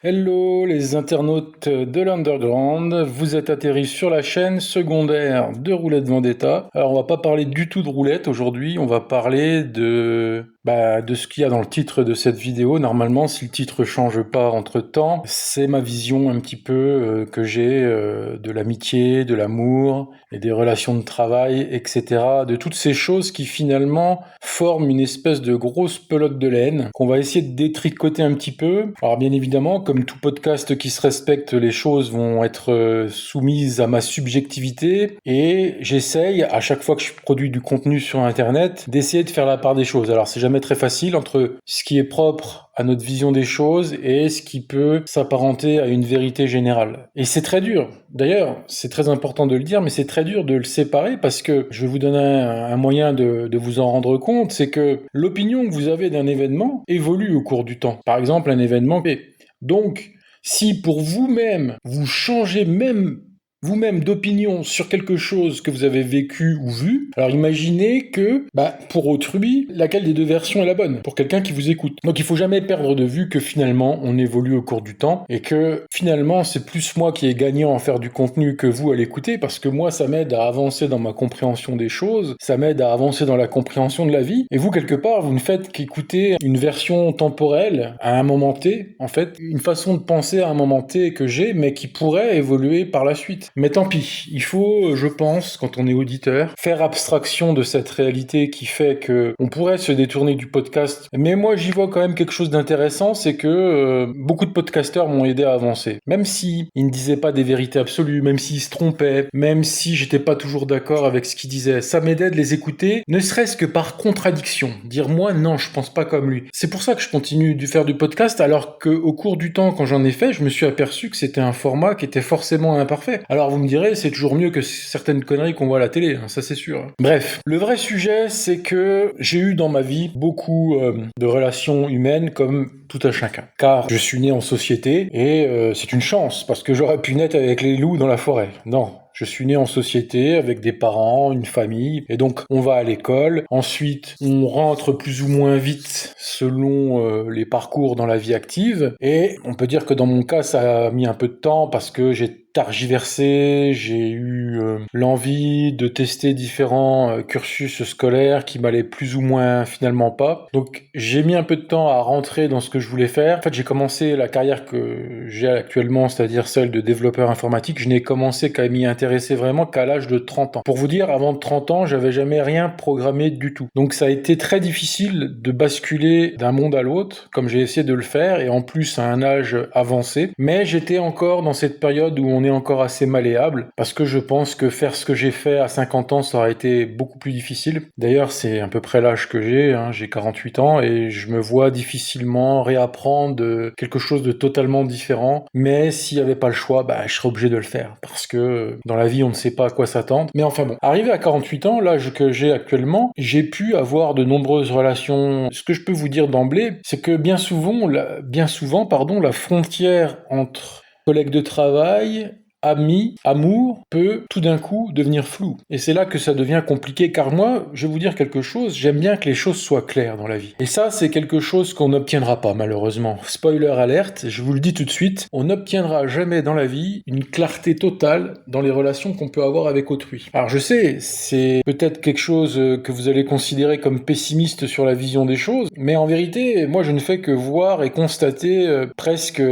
Hello les internautes de l'Underground, vous êtes atterris sur la chaîne secondaire de Roulette Vendetta. Alors on va pas parler du tout de roulette aujourd'hui, on va parler de ce qu'il y a dans le titre de cette vidéo. Normalement, si le titre change pas entre-temps, c'est ma vision un petit peu que j'ai de l'amitié, de l'amour et des relations de travail, etc. De toutes ces choses qui finalement forment une espèce de grosse pelote de laine qu'on va essayer de détricoter un petit peu. Alors bien évidemment, comme tout podcast qui se respecte, les choses vont être soumises à ma subjectivité et j'essaye, à chaque fois que je produis du contenu sur Internet, d'essayer de faire la part des choses. Alors c'est jamais très facile entre ce qui est propre à notre vision des choses et ce qui peut s'apparenter à une vérité générale. Et c'est très dur. D'ailleurs, c'est très important de le dire, mais c'est très dur de le séparer parce que je vais vous donner un moyen de vous en rendre compte, c'est que l'opinion que vous avez d'un événement évolue au cours du temps. Par exemple, un événement P. Donc, si pour vous-même, vous changez même vous-même d'opinion sur quelque chose que vous avez vécu ou vu, alors imaginez que, pour autrui, laquelle des deux versions est la bonne, pour quelqu'un qui vous écoute. Donc il faut jamais perdre de vue que finalement, on évolue au cours du temps, et que finalement, c'est plus moi qui ai gagnant à faire du contenu que vous à l'écouter, parce que moi, ça m'aide à avancer dans ma compréhension des choses, ça m'aide à avancer dans la compréhension de la vie, et vous, quelque part, vous ne faites qu'écouter une version temporelle à un moment T, en fait, une façon de penser à un moment T que j'ai, mais qui pourrait évoluer par la suite. Mais tant pis, il faut, je pense, quand on est auditeur, faire abstraction de cette réalité qui fait que on pourrait se détourner du podcast. Mais moi, j'y vois quand même quelque chose d'intéressant, c'est que beaucoup de podcasteurs m'ont aidé à avancer. Même si ils ne disaient pas des vérités absolues, même s'ils se trompaient, même si j'étais pas toujours d'accord avec ce qu'ils disaient, ça m'aidait de les écouter, ne serait-ce que par contradiction. Dire moi, non, je pense pas comme lui. C'est pour ça que je continue de faire du podcast, alors qu'au cours du temps, quand j'en ai fait, je me suis aperçu que c'était un format qui était forcément imparfait. Alors vous me direz, c'est toujours mieux que certaines conneries qu'on voit à la télé, hein, ça c'est sûr. Bref, le vrai sujet, c'est que j'ai eu dans ma vie beaucoup de relations humaines comme tout un chacun. Car je suis né en société et c'est une chance, parce que j'aurais pu naître avec les loups dans la forêt. Non. Je suis né en société avec des parents, une famille, et donc on va à l'école. Ensuite, on rentre plus ou moins vite selon les parcours dans la vie active. Et on peut dire que dans mon cas, ça a mis un peu de temps parce que j'ai targiversé, j'ai eu l'envie de tester différents cursus scolaires qui m'allaient plus ou moins finalement pas. Donc j'ai mis un peu de temps à rentrer dans ce que je voulais faire. En fait, j'ai commencé la carrière que j'ai actuellement, c'est-à-dire celle de développeur informatique. Je n'ai commencé qu'à m'y intéresser vraiment qu'à l'âge de 30 ans. Pour vous dire, avant 30 ans, j'avais jamais rien programmé du tout. Donc ça a été très difficile de basculer d'un monde à l'autre, comme j'ai essayé de le faire, et en plus à un âge avancé. Mais j'étais encore dans cette période où on est encore assez malléable, parce que je pense que faire ce que j'ai fait à 50 ans, ça aurait été beaucoup plus difficile. D'ailleurs, c'est à peu près l'âge que j'ai 48 ans, et je me vois difficilement réapprendre quelque chose de totalement différent, mais s'il n'y avait pas le choix, je serais obligé de le faire, parce que dans la vie, on ne sait pas à quoi s'attendre. Mais enfin bon, arrivé à 48 ans, l'âge que j'ai actuellement, j'ai pu avoir de nombreuses relations. Ce que je peux vous dire d'emblée, c'est que bien souvent, la frontière entre collègues de travail, amis, amour, peut tout d'un coup devenir flou. Et c'est là que ça devient compliqué, car moi, je vais vous dire quelque chose, j'aime bien que les choses soient claires dans la vie. Et ça, c'est quelque chose qu'on n'obtiendra pas, malheureusement. Spoiler alerte, je vous le dis tout de suite, on n'obtiendra jamais dans la vie une clarté totale dans les relations qu'on peut avoir avec autrui. Alors je sais, c'est peut-être quelque chose que vous allez considérer comme pessimiste sur la vision des choses, mais en vérité, moi je ne fais que voir et constater presque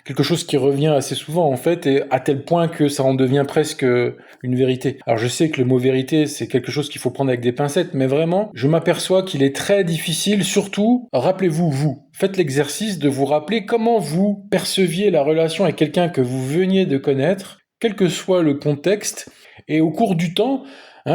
quelque chose qui revient assez souvent en fait, et à tel point que ça en devient presque une vérité. Alors je sais que le mot vérité, c'est quelque chose qu'il faut prendre avec des pincettes, mais vraiment, je m'aperçois qu'il est très difficile, surtout, rappelez-vous, faites l'exercice de vous rappeler comment vous perceviez la relation avec quelqu'un que vous veniez de connaître, quel que soit le contexte, et au cours du temps,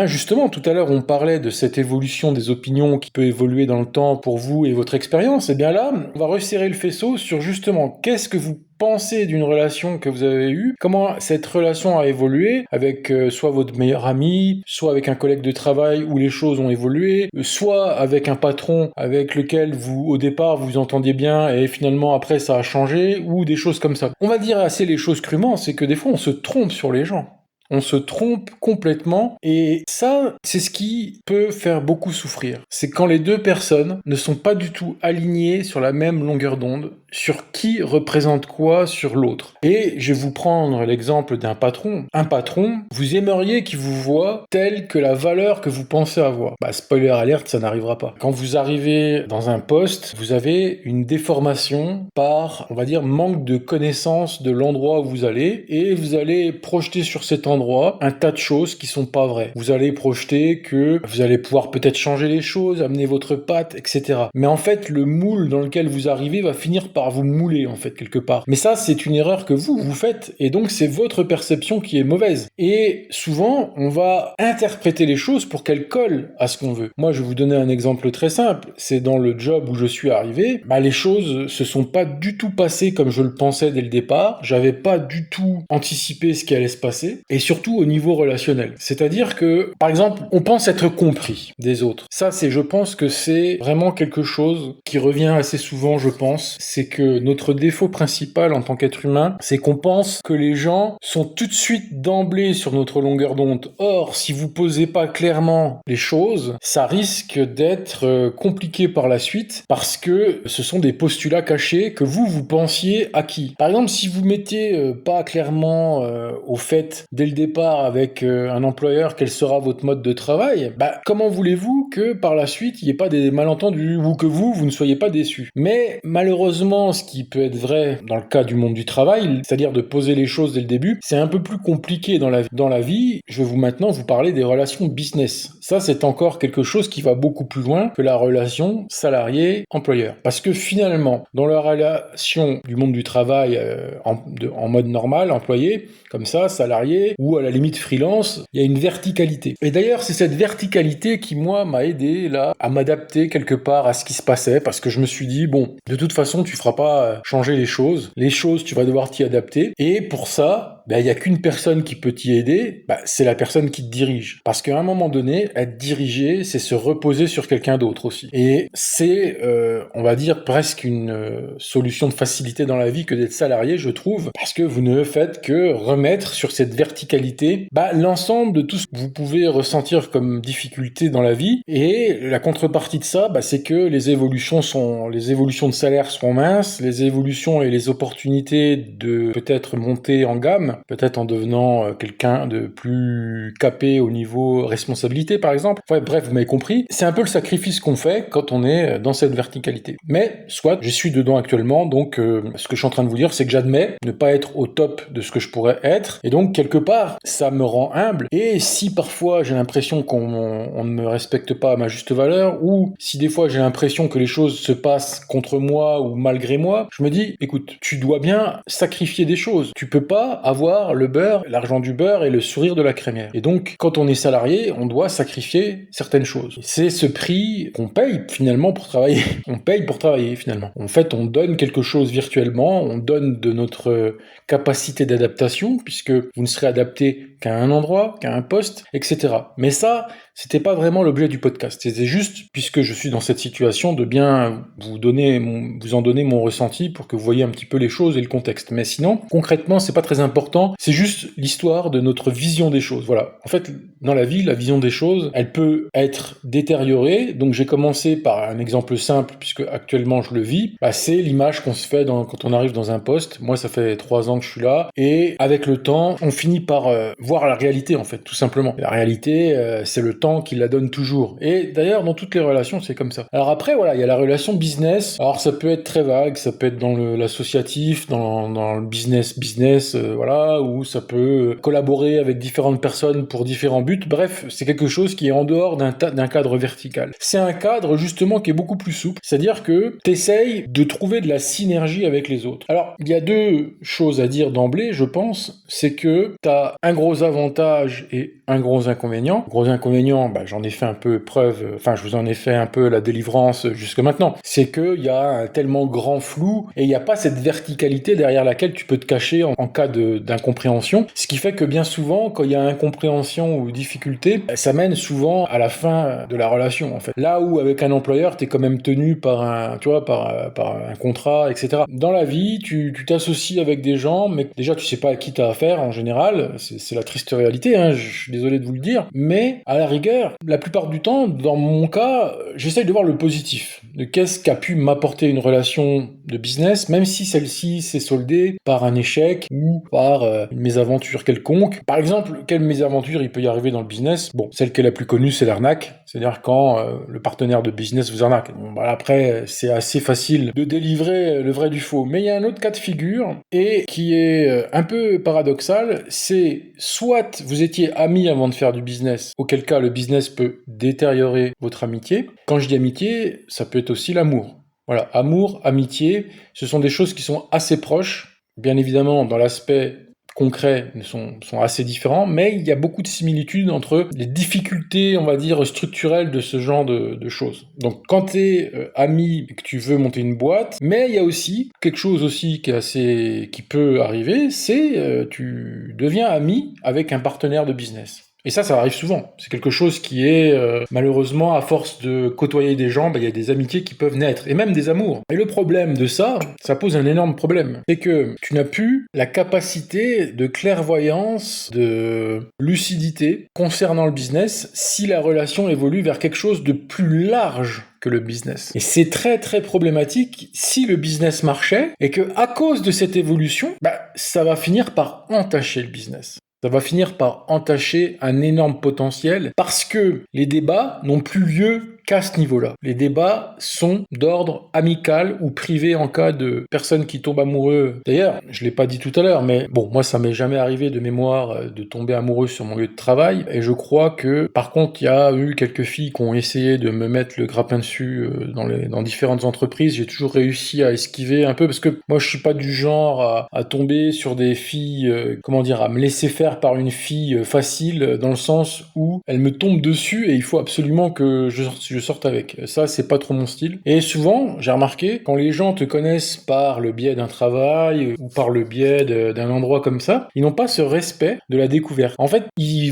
justement, tout à l'heure, on parlait de cette évolution des opinions qui peut évoluer dans le temps pour vous et votre expérience. Et bien là, on va resserrer le faisceau sur justement qu'est-ce que vous pensez d'une relation que vous avez eue, comment cette relation a évolué avec soit votre meilleur ami, soit avec un collègue de travail où les choses ont évolué, soit avec un patron avec lequel vous, au départ, vous entendiez bien et finalement après ça a changé, ou des choses comme ça. On va dire assez les choses crûment, c'est que des fois on se trompe sur les gens. On se trompe complètement, et ça, c'est ce qui peut faire beaucoup souffrir. C'est quand les deux personnes ne sont pas du tout alignées sur la même longueur d'onde. sur qui représente quoi sur l'autre. Et je vais vous prendre l'exemple d'un patron. Un patron, vous aimeriez qu'il vous voie tel que la valeur que vous pensez avoir. Spoiler alerte, ça n'arrivera pas. Quand vous arrivez dans un poste, vous avez une déformation par, on va dire, manque de connaissance de l'endroit où vous allez, et vous allez projeter sur cet endroit un tas de choses qui sont pas vraies. Vous allez projeter que vous allez pouvoir peut-être changer les choses, amener votre patte, etc. Mais en fait, le moule dans lequel vous arrivez va finir par vous mouler, en fait, quelque part. Mais ça, c'est une erreur que vous faites, et donc c'est votre perception qui est mauvaise. Et souvent, on va interpréter les choses pour qu'elles collent à ce qu'on veut. Moi, je vais vous donner un exemple très simple. C'est dans le job où je suis arrivé, les choses se sont pas du tout passées comme je le pensais dès le départ. J'avais pas du tout anticipé ce qui allait se passer, et surtout au niveau relationnel. C'est-à-dire que, par exemple, on pense être compris des autres. Ça, je pense que c'est vraiment quelque chose qui revient assez souvent, je pense. C'est que notre défaut principal en tant qu'être humain, c'est qu'on pense que les gens sont tout de suite d'emblée sur notre longueur d'onde. Or, si vous posez pas clairement les choses, ça risque d'être compliqué par la suite, parce que ce sont des postulats cachés que vous pensiez acquis. Par exemple, si vous mettez pas clairement au fait dès le départ avec un employeur quel sera votre mode de travail, comment voulez-vous que par la suite il n'y ait pas des malentendus ou que vous ne soyez pas déçus. Mais malheureusement, ce qui peut être vrai dans le cas du monde du travail, c'est-à-dire de poser les choses dès le début, c'est un peu plus compliqué dans la vie. Je vais maintenant vous parler des relations business. Ça, c'est encore quelque chose qui va beaucoup plus loin que la relation salarié-employeur. Parce que finalement, dans la relation du monde du travail en mode normal, employé, comme ça, salarié, ou à la limite freelance, il y a une verticalité. Et d'ailleurs, c'est cette verticalité qui, moi, m'a aidé là à m'adapter quelque part à ce qui se passait, parce que je me suis dit, bon, de toute façon, tu feras pas changer les choses, tu vas devoir t'y adapter, et pour ça, il n'y a qu'une personne qui peut t'y aider, c'est la personne qui te dirige. Parce qu'à un moment donné, être dirigé, c'est se reposer sur quelqu'un d'autre aussi. Et c'est, on va dire, presque une solution de facilité dans la vie que d'être salarié, je trouve, parce que vous ne faites que remettre sur cette verticalité l'ensemble de tout ce que vous pouvez ressentir comme difficulté dans la vie. Et la contrepartie de ça, c'est que les évolutions de salaire seront minces, les évolutions et les opportunités de peut-être monter en gamme, peut-être en devenant quelqu'un de plus capé au niveau responsabilité, par exemple. Bref, vous m'avez compris. C'est un peu le sacrifice qu'on fait quand on est dans cette verticalité. Mais, soit, je suis dedans actuellement, donc ce que je suis en train de vous dire, c'est que j'admets ne pas être au top de ce que je pourrais être, et donc, quelque part, ça me rend humble, et si parfois j'ai l'impression qu'on ne me respecte pas à ma juste valeur, ou si des fois j'ai l'impression que les choses se passent contre moi ou malgré moi, je me dis, écoute, tu dois bien sacrifier des choses. Tu peux pas avoir le beurre, l'argent du beurre et le sourire de la crémière. Et donc, quand on est salarié, on doit sacrifier certaines choses. C'est ce prix qu'on paye finalement pour travailler. On paye pour travailler finalement. En fait, on donne quelque chose virtuellement, on donne de notre capacité d'adaptation, puisque vous ne serez adapté qu'à un endroit, qu'à un poste, etc. Mais ça, c'était pas vraiment l'objet du podcast. C'était juste, puisque je suis dans cette situation, de bien vous en donner mon ressenti pour que vous voyez un petit peu les choses et le contexte. Mais sinon, concrètement, c'est pas très important. C'est juste l'histoire de notre vision des choses. Voilà. En fait, dans la vie, la vision des choses, elle peut être détériorée. Donc, j'ai commencé par un exemple simple, puisque actuellement je le vis. C'est l'image qu'on se fait quand on arrive dans un poste. Moi, ça fait 3 ans que je suis là. Et avec le temps, on finit par voir la réalité, en fait, tout simplement. La réalité, c'est le temps qui la donne toujours. Et d'ailleurs, dans toutes les relations, c'est comme ça. Alors après, voilà, il y a la relation business. Alors ça peut être très vague, ça peut être dans l'associatif, dans le business, voilà, ou ça peut collaborer avec différentes personnes pour différents buts. Bref, c'est quelque chose qui est en dehors d'un cadre vertical. C'est un cadre, justement, qui est beaucoup plus souple. C'est-à-dire que t'essayes de trouver de la synergie avec les autres. Alors, il y a 2 choses à dire d'emblée, je pense. C'est que t'as un gros avantage et un gros inconvénient. Gros inconvénient, j'en ai fait un peu preuve, je vous en ai fait un peu la délivrance jusque maintenant. C'est qu'il y a un tellement grand flou et il n'y a pas cette verticalité derrière laquelle tu peux te cacher en cas d'incompréhension, ce qui fait que bien souvent, quand il y a incompréhension ou difficulté, ça mène souvent à la fin de la relation, en fait. Là où avec un employeur, t'es quand même tenu par par un contrat, etc. Dans la vie, tu t'associes avec des gens, mais déjà tu sais pas à qui t'as affaire en général, c'est la triste réalité, hein, je suis désolé de vous le dire, mais à la rigueur, la plupart du temps, dans mon cas, j'essaye de voir le positif, de qu'est-ce qu'a pu m'apporter une relation de business, même si celle-ci s'est soldée par un échec ou par une mésaventure quelconque. Par exemple, quelle mésaventure il peut y arriver dans le business? Bon, celle qui est la plus connue, c'est l'arnaque, c'est-à-dire quand le partenaire de business vous arnaque. Bon, bah, après, c'est assez facile de délivrer le vrai du faux. Mais il y a un autre cas de figure, et qui est un peu paradoxal, c'est soit vous étiez amis avant de faire du business, auquel cas le business peut détériorer votre amitié. Quand je dis amitié, ça peut être aussi l'amour. Voilà, amour, amitié, ce sont des choses qui sont assez proches. Bien évidemment, dans l'aspect concret, sont assez différents, mais il y a beaucoup de similitudes entre les difficultés, on va dire, structurelles de ce genre de choses. Donc, quand tu es ami et que tu veux monter une boîte, mais il y a aussi quelque chose aussi qui peut arriver, c'est tu deviens ami avec un partenaire de business. Et ça arrive souvent. C'est quelque chose qui est, malheureusement, à force de côtoyer des gens, il y a des amitiés qui peuvent naître, et même des amours. Et le problème de ça pose un énorme problème. C'est que tu n'as plus la capacité de clairvoyance, de lucidité concernant le business si la relation évolue vers quelque chose de plus large que le business. Et c'est très très problématique si le business marchait et que à cause de cette évolution, ça va finir par entacher le business. Ça va finir par entacher un énorme potentiel parce que les débats n'ont plus lieu qu'à ce niveau-là. Les débats sont d'ordre amical ou privé en cas de personnes qui tombent amoureux. D'ailleurs, je l'ai pas dit tout à l'heure, mais bon, moi ça m'est jamais arrivé de mémoire de tomber amoureux sur mon lieu de travail, et je crois que, par contre, il y a eu quelques filles qui ont essayé de me mettre le grappin dessus dans différentes entreprises. J'ai toujours réussi à esquiver un peu parce que moi je suis pas du genre à tomber sur des filles, à me laisser faire par une fille facile, dans le sens où elle me tombe dessus et il faut absolument que je sorte avec. Ça, c'est pas trop mon style. Et souvent, j'ai remarqué, quand les gens te connaissent par le biais d'un travail ou par le biais d'un endroit comme ça, ils n'ont pas ce respect de la découverte. En fait, ils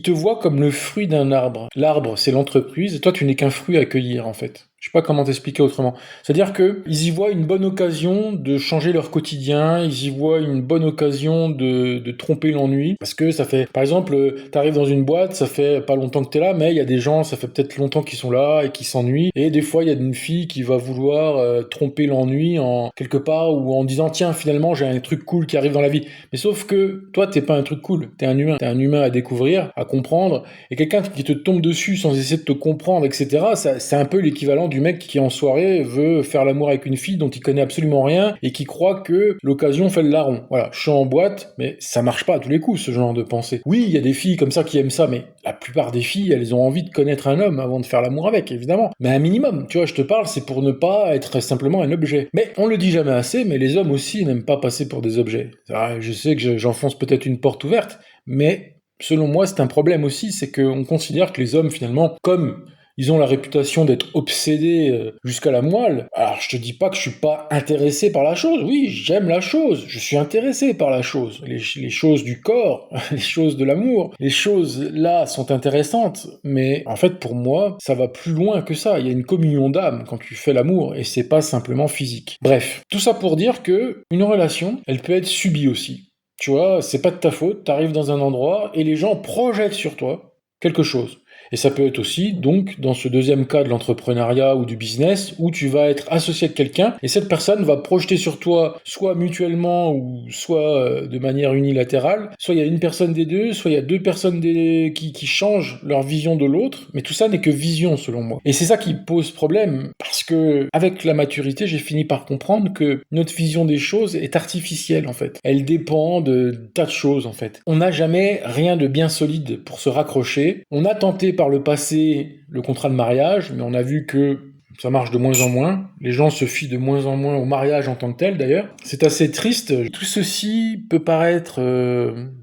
te voient comme le fruit d'un arbre. L'arbre, c'est l'entreprise, et toi, tu n'es qu'un fruit à cueillir, en fait. Je sais pas comment t'expliquer autrement. C'est-à-dire que ils y voient une bonne occasion de changer leur quotidien, ils y voient une bonne occasion de tromper l'ennui, parce que ça fait, par exemple, t'arrives dans une boîte, ça fait pas longtemps que t'es là, mais il y a des gens, ça fait peut-être longtemps qu'ils sont là et qui s'ennuient, et des fois il y a une fille qui va vouloir tromper l'ennui en quelque part, ou en disant tiens, finalement j'ai un truc cool qui arrive dans la vie. Mais sauf que toi t'es pas un truc cool, t'es un humain à découvrir, à comprendre, et quelqu'un qui te tombe dessus sans essayer de te comprendre, etc., c'est un peu l'équivalent du mec qui en soirée veut faire l'amour avec une fille dont il connaît absolument rien et qui croit que l'occasion fait le larron. Voilà, je suis en boîte, mais ça marche pas à tous les coups, ce genre de pensée. Oui, il y a des filles comme ça qui aiment ça, mais la plupart des filles, elles ont envie de connaître un homme avant de faire l'amour avec, évidemment. Mais un minimum, tu vois, je te parle, c'est pour ne pas être simplement un objet. Mais on le dit jamais assez, mais les hommes aussi n'aiment pas passer pour des objets. Je sais que j'enfonce peut-être une porte ouverte, mais selon moi, c'est un problème aussi, c'est qu'on considère que les hommes, finalement, comme ils ont la réputation d'être obsédés jusqu'à la moelle. Alors, je te dis pas que je suis pas intéressé par la chose. Oui, j'aime la chose. Je suis intéressé par la chose. Les choses du corps, les choses de l'amour, les choses là sont intéressantes. Mais en fait, pour moi, ça va plus loin que ça. Il y a une communion d'âme quand tu fais l'amour et c'est pas simplement physique. Bref, tout ça pour dire que une relation, elle peut être subie aussi. Tu vois, c'est pas de ta faute. T'arrives dans un endroit et les gens projettent sur toi quelque chose. Et ça peut être aussi, donc, dans ce deuxième cas de l'entrepreneuriat ou du business, où tu vas être associé de quelqu'un, et cette personne va projeter sur toi, soit mutuellement, ou soit de manière unilatérale, soit il y a une personne des deux, soit il y a deux personnes qui changent leur vision de l'autre, mais tout ça n'est que vision, selon moi. Et c'est ça qui pose problème, parce que, avec la maturité, j'ai fini par comprendre que notre vision des choses est artificielle, en fait. Elle dépend de tas de choses, en fait. On n'a jamais rien de bien solide pour se raccrocher. On a tenté par le passé le contrat de mariage, mais on a vu que ça marche de moins en moins. Les gens se fient de moins en moins au mariage en tant que tel, d'ailleurs. C'est assez triste. Tout ceci peut paraître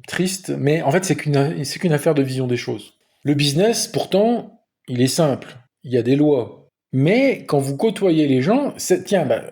triste, mais en fait, c'est qu'une affaire de vision des choses. Le business, pourtant, il est simple. Il y a des lois. Mais quand vous côtoyez les gens,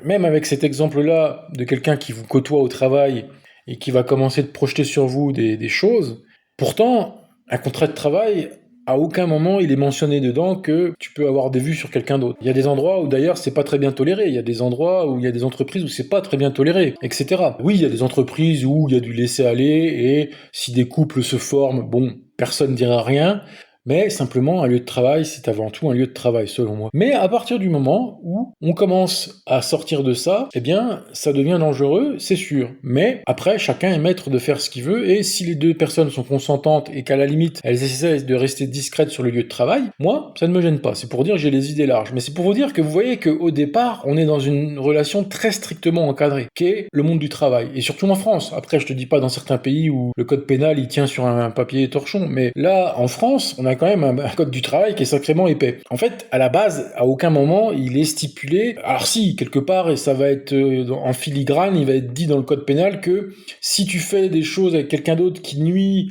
même avec cet exemple-là de quelqu'un qui vous côtoie au travail et qui va commencer de projeter sur vous des choses. Pourtant, un contrat de travail, à aucun moment il est mentionné dedans que tu peux avoir des vues sur quelqu'un d'autre. Il y a des endroits où d'ailleurs c'est pas très bien toléré, il y a des endroits où il y a des entreprises où c'est pas très bien toléré, etc. Oui, il y a des entreprises où il y a du laisser-aller, et si des couples se forment, bon, personne ne dira rien, mais simplement un lieu de travail, c'est avant tout un lieu de travail, selon moi. Mais à partir du moment où on commence à sortir de ça, eh bien, ça devient dangereux, c'est sûr. Mais après, chacun est maître de faire ce qu'il veut, et si les deux personnes sont consentantes et qu'à la limite, elles essaient de rester discrètes sur le lieu de travail, moi, ça ne me gêne pas. C'est pour dire que j'ai les idées larges. Mais c'est pour vous dire que vous voyez qu'au départ, on est dans une relation très strictement encadrée, qui est le monde du travail. Et surtout en France. Après, je te dis pas dans certains pays où le code pénal, il tient sur un papier torchon. Mais là, en France, on a quand même un code du travail qui est sacrément épais. En fait, à la base, à aucun moment, il est stipulé... Alors si, quelque part, et ça va être en filigrane, il va être dit dans le code pénal que si tu fais des choses avec quelqu'un d'autre qui nuit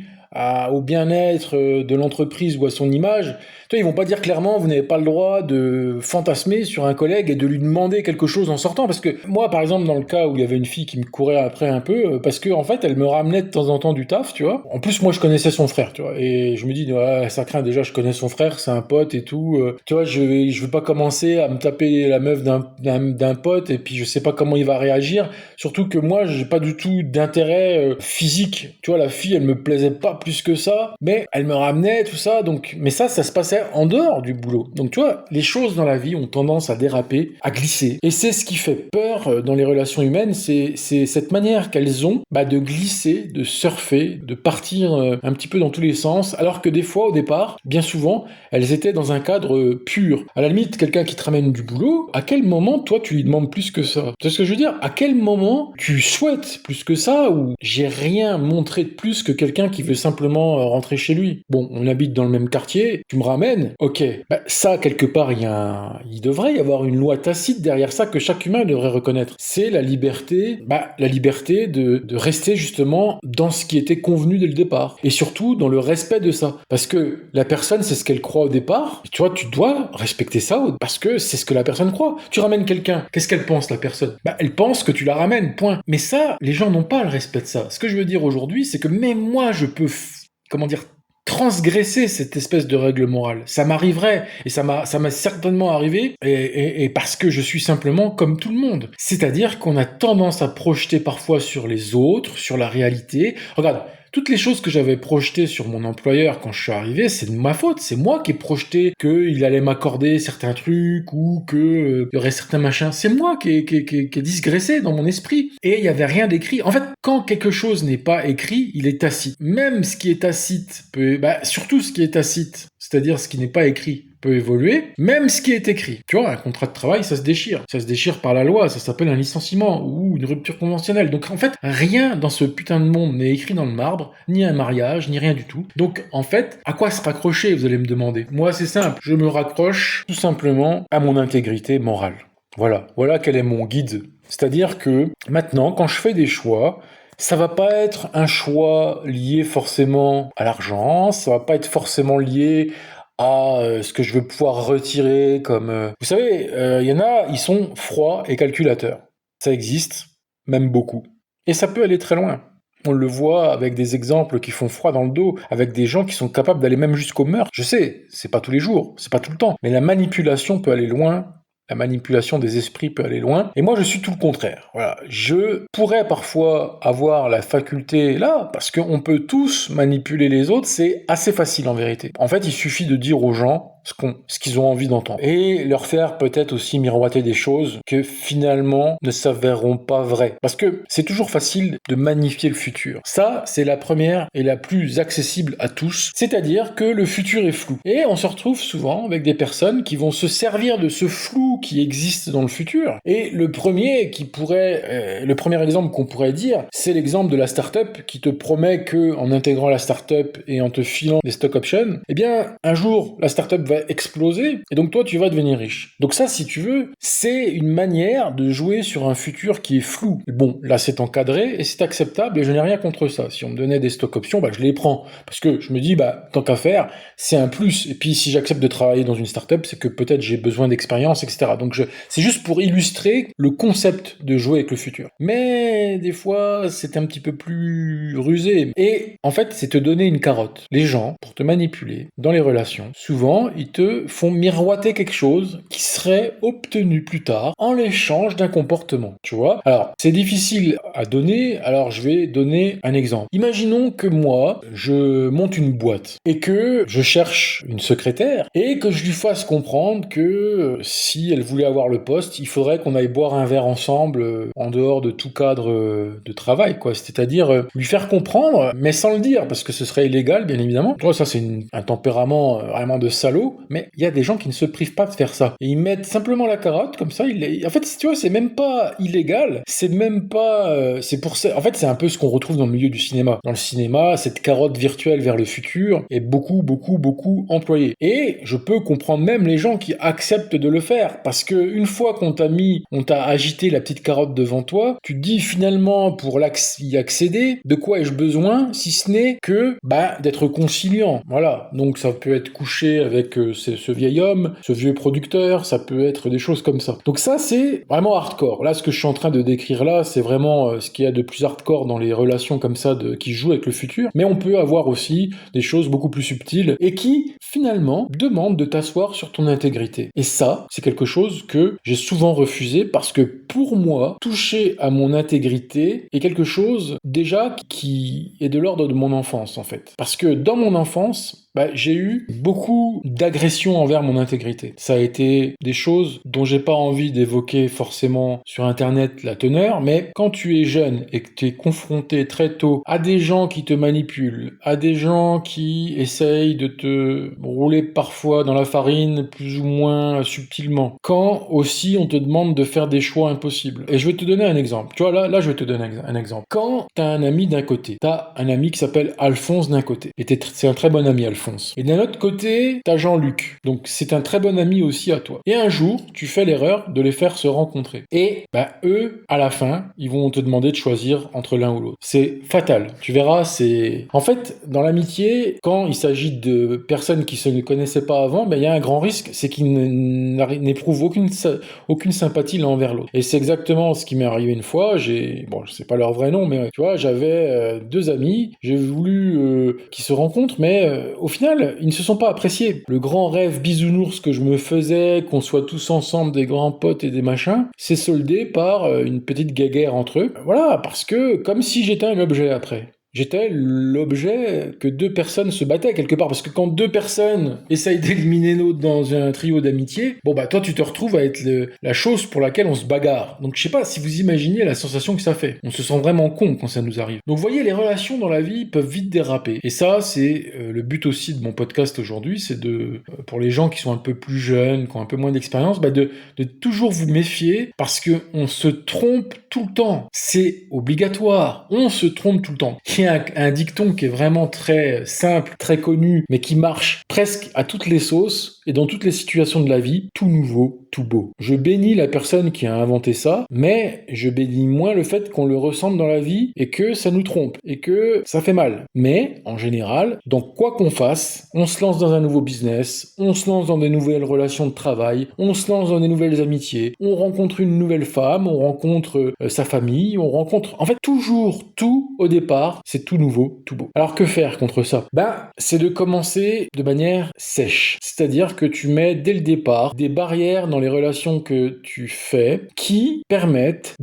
au bien-être de l'entreprise ou à son image, tu vois, ils vont pas dire clairement vous n'avez pas le droit de fantasmer sur un collègue et de lui demander quelque chose en sortant, parce que moi par exemple dans le cas où il y avait une fille qui me courait après un peu, parce que en fait elle me ramenait de temps en temps du taf, tu vois. En plus moi je connaissais son frère, tu vois, et je me dis ouais, ça craint, déjà je connais son frère, c'est un pote et tout, tu vois, je veux pas commencer à me taper la meuf d'un pote et puis je sais pas comment il va réagir, surtout que moi j'ai pas du tout d'intérêt physique, tu vois, la fille elle me plaisait pas plus que ça, mais elle me ramenait tout ça, donc mais ça se passait en dehors du boulot. Donc tu vois, les choses dans la vie ont tendance à déraper, à glisser. Et c'est ce qui fait peur dans les relations humaines, c'est cette manière qu'elles ont de glisser, de surfer, de partir un petit peu dans tous les sens, alors que des fois, au départ, bien souvent, elles étaient dans un cadre pur. À la limite, quelqu'un qui te ramène du boulot, à quel moment, toi, tu lui demandes plus que ça? Tu sais ce que je veux dire? À quel moment tu souhaites plus que ça, ou j'ai rien montré de plus que quelqu'un qui veut simplement rentrer chez lui? Bon, on habite dans le même quartier, tu me ramènes, ok, ça quelque part il devrait y avoir une loi tacite derrière ça que chaque humain devrait reconnaître. C'est la liberté de rester justement dans ce qui était convenu dès le départ, et surtout dans le respect de ça, parce que la personne c'est ce qu'elle croit au départ, et tu vois, tu dois respecter ça parce que c'est ce que la personne croit. Tu ramènes quelqu'un, qu'est-ce qu'elle pense, la personne? Elle pense que tu la ramènes, point. Mais ça, les gens n'ont pas le respect de ça. Ce que je veux dire aujourd'hui, c'est que même moi je peux transgresser cette espèce de règle morale. Ça m'arriverait, et ça m'a certainement arrivé, et parce que je suis simplement comme tout le monde. C'est-à-dire qu'on a tendance à projeter parfois sur les autres, sur la réalité. Regarde, toutes les choses que j'avais projetées sur mon employeur quand je suis arrivé, c'est de ma faute. C'est moi qui ai projeté qu'il allait m'accorder certains trucs ou qu'il y aurait certains machins. C'est moi qui ai disgressé dans mon esprit. Et il n'y avait rien d'écrit. En fait, quand quelque chose n'est pas écrit, il est tacite. Même ce qui est tacite peut... surtout ce qui est tacite, c'est-à-dire ce qui n'est pas écrit, peut évoluer, même ce qui est écrit. Tu vois, un contrat de travail, ça se déchire. Ça se déchire par la loi, ça s'appelle un licenciement ou une rupture conventionnelle. Donc en fait, rien dans ce putain de monde n'est écrit dans le marbre, ni un mariage, ni rien du tout. Donc en fait, à quoi se raccrocher, vous allez me demander? Moi, c'est simple, je me raccroche tout simplement à mon intégrité morale. Voilà quel est mon guide. C'est-à-dire que maintenant, quand je fais des choix, ça va pas être un choix lié forcément à l'argent, ça va pas être forcément lié à ce que je veux pouvoir retirer comme... Vous savez, il y en a, ils sont froids et calculateurs. Ça existe, même beaucoup. Et ça peut aller très loin. On le voit avec des exemples qui font froid dans le dos, avec des gens qui sont capables d'aller même jusqu'au meurtre. Je sais, c'est pas tous les jours, c'est pas tout le temps, mais la manipulation peut aller loin. La manipulation des esprits peut aller loin. Et moi, je suis tout le contraire. Voilà. Je pourrais parfois avoir la faculté, là, parce qu'on peut tous manipuler les autres, c'est assez facile en vérité. En fait, il suffit de dire aux gens ce qu'ils ont envie d'entendre. Et leur faire peut-être aussi miroiter des choses que finalement ne s'avéreront pas vraies. Parce que c'est toujours facile de magnifier le futur. Ça, c'est la première et la plus accessible à tous. C'est-à-dire que le futur est flou. Et on se retrouve souvent avec des personnes qui vont se servir de ce flou qui existe dans le futur. Et le premier exemple qu'on pourrait dire, c'est l'exemple de la start-up qui te promet que en intégrant la start-up et en te filant des stock options, eh bien, un jour, la start-up va va exploser, et donc toi, tu vas devenir riche. Donc ça, si tu veux, c'est une manière de jouer sur un futur qui est flou. Bon, là, c'est encadré, et c'est acceptable, et je n'ai rien contre ça. Si on me donnait des stock options, je les prends, parce que je me dis, tant qu'à faire, c'est un plus. Et puis, si j'accepte de travailler dans une startup, c'est que peut-être j'ai besoin d'expérience, etc. Donc, c'est juste pour illustrer le concept de jouer avec le futur. Mais des fois, c'est un petit peu plus rusé. Et en fait, c'est te donner une carotte. Les gens, pour te manipuler dans les relations, souvent, ils te font miroiter quelque chose qui serait obtenu plus tard en l'échange d'un comportement. Tu vois? Alors, c'est difficile à donner, alors je vais donner un exemple. Imaginons que moi, je monte une boîte et que je cherche une secrétaire et que je lui fasse comprendre que si elle voulait avoir le poste, il faudrait qu'on aille boire un verre ensemble en dehors de tout cadre de travail, quoi. C'est-à-dire lui faire comprendre, mais sans le dire, parce que ce serait illégal, bien évidemment. Tu vois, ça c'est un tempérament vraiment de salaud, mais il y a des gens qui ne se privent pas de faire ça. Et ils mettent simplement la carotte, comme ça, en fait, tu vois, c'est même pas illégal, c'est même pas... c'est pour ça... En fait, c'est un peu ce qu'on retrouve dans le milieu du cinéma. Dans le cinéma, cette carotte virtuelle vers le futur est beaucoup, beaucoup, beaucoup employée. Et je peux comprendre même les gens qui acceptent de le faire, parce que une fois qu'on t'a agité la petite carotte devant toi, tu te dis finalement, pour y accéder, de quoi ai-je besoin, si ce n'est que d'être conciliant. Voilà. Donc ça peut être coucher avec ce vieil homme, ce vieux producteur, ça peut être des choses comme ça. Donc ça, c'est vraiment hardcore. Là, ce que je suis en train de décrire là, c'est vraiment ce qu'il y a de plus hardcore dans les relations comme ça qui jouent avec le futur. Mais on peut avoir aussi des choses beaucoup plus subtiles et qui, finalement, demandent de t'asseoir sur ton intégrité. Et ça, c'est quelque chose que j'ai souvent refusé parce que pour moi, toucher à mon intégrité est quelque chose déjà qui est de l'ordre de mon enfance en fait. Parce que dans mon enfance, j'ai eu beaucoup d'agressions envers mon intégrité. Ça a été des choses dont j'ai pas envie d'évoquer forcément sur internet la teneur, mais quand tu es jeune et que tu es confronté très tôt à des gens qui te manipulent, à des gens qui essayent de te rouler parfois dans la farine plus ou moins subtilement, quand aussi on te demande de faire des choix impossibles. Et je vais te donner un exemple. Tu vois, là je vais te donner un exemple. Quand t'as un ami d'un côté, t'as un ami qui s'appelle Alphonse d'un côté, et c'est un très bon ami Alphonse. Et d'un autre côté, t'as Jean-Luc. Donc c'est un très bon ami aussi à toi. Et un jour, tu fais l'erreur de les faire se rencontrer. Et eux, à la fin, ils vont te demander de choisir entre l'un ou l'autre. C'est fatal. Tu verras, c'est... En fait, dans l'amitié, quand il s'agit de personnes qui se ne connaissaient pas avant, il y a un grand risque, c'est qu'ils n'éprouvent aucune sympathie l'un envers l'autre. Et c'est exactement ce qui m'est arrivé une fois. Je sais pas leur vrai nom, mais tu vois, j'avais deux amis. J'ai voulu qu'ils se rencontrent, mais au final, ils ne se sont pas appréciés. Le grand rêve bisounours que je me faisais, qu'on soit tous ensemble des grands potes et des machins, s'est soldé par une petite guéguerre entre eux. Voilà, parce que comme si j'étais un objet après. J'étais l'objet que deux personnes se battaient quelque part, parce que quand deux personnes essayent d'éliminer l'autre dans un trio d'amitié, toi tu te retrouves à être la chose pour laquelle on se bagarre. Donc je sais pas si vous imaginez la sensation que ça fait. On se sent vraiment con quand ça nous arrive. Donc vous voyez, les relations dans la vie peuvent vite déraper. Et ça, c'est le but aussi de mon podcast aujourd'hui, c'est pour les gens qui sont un peu plus jeunes, qui ont un peu moins d'expérience, de toujours vous méfier, parce que on se trompe tout le temps. C'est obligatoire. On se trompe tout le temps. Il y a un dicton qui est vraiment très simple, très connu, mais qui marche presque à toutes les sauces et dans toutes les situations de la vie. Tout nouveau, tout beau. Je bénis la personne qui a inventé ça, mais je bénis moins le fait qu'on le ressente dans la vie et que ça nous trompe et que ça fait mal. Mais, en général, donc quoi qu'on fasse, on se lance dans un nouveau business, on se lance dans des nouvelles relations de travail, on se lance dans des nouvelles amitiés, on rencontre une nouvelle femme, on rencontre sa famille, on rencontre... En fait, toujours, tout au départ, c'est tout nouveau, tout beau. Alors que faire contre ça ? C'est de commencer de manière sèche. C'est-à-dire que tu mets dès le départ des barrières dans les relations que tu fais qui permettent,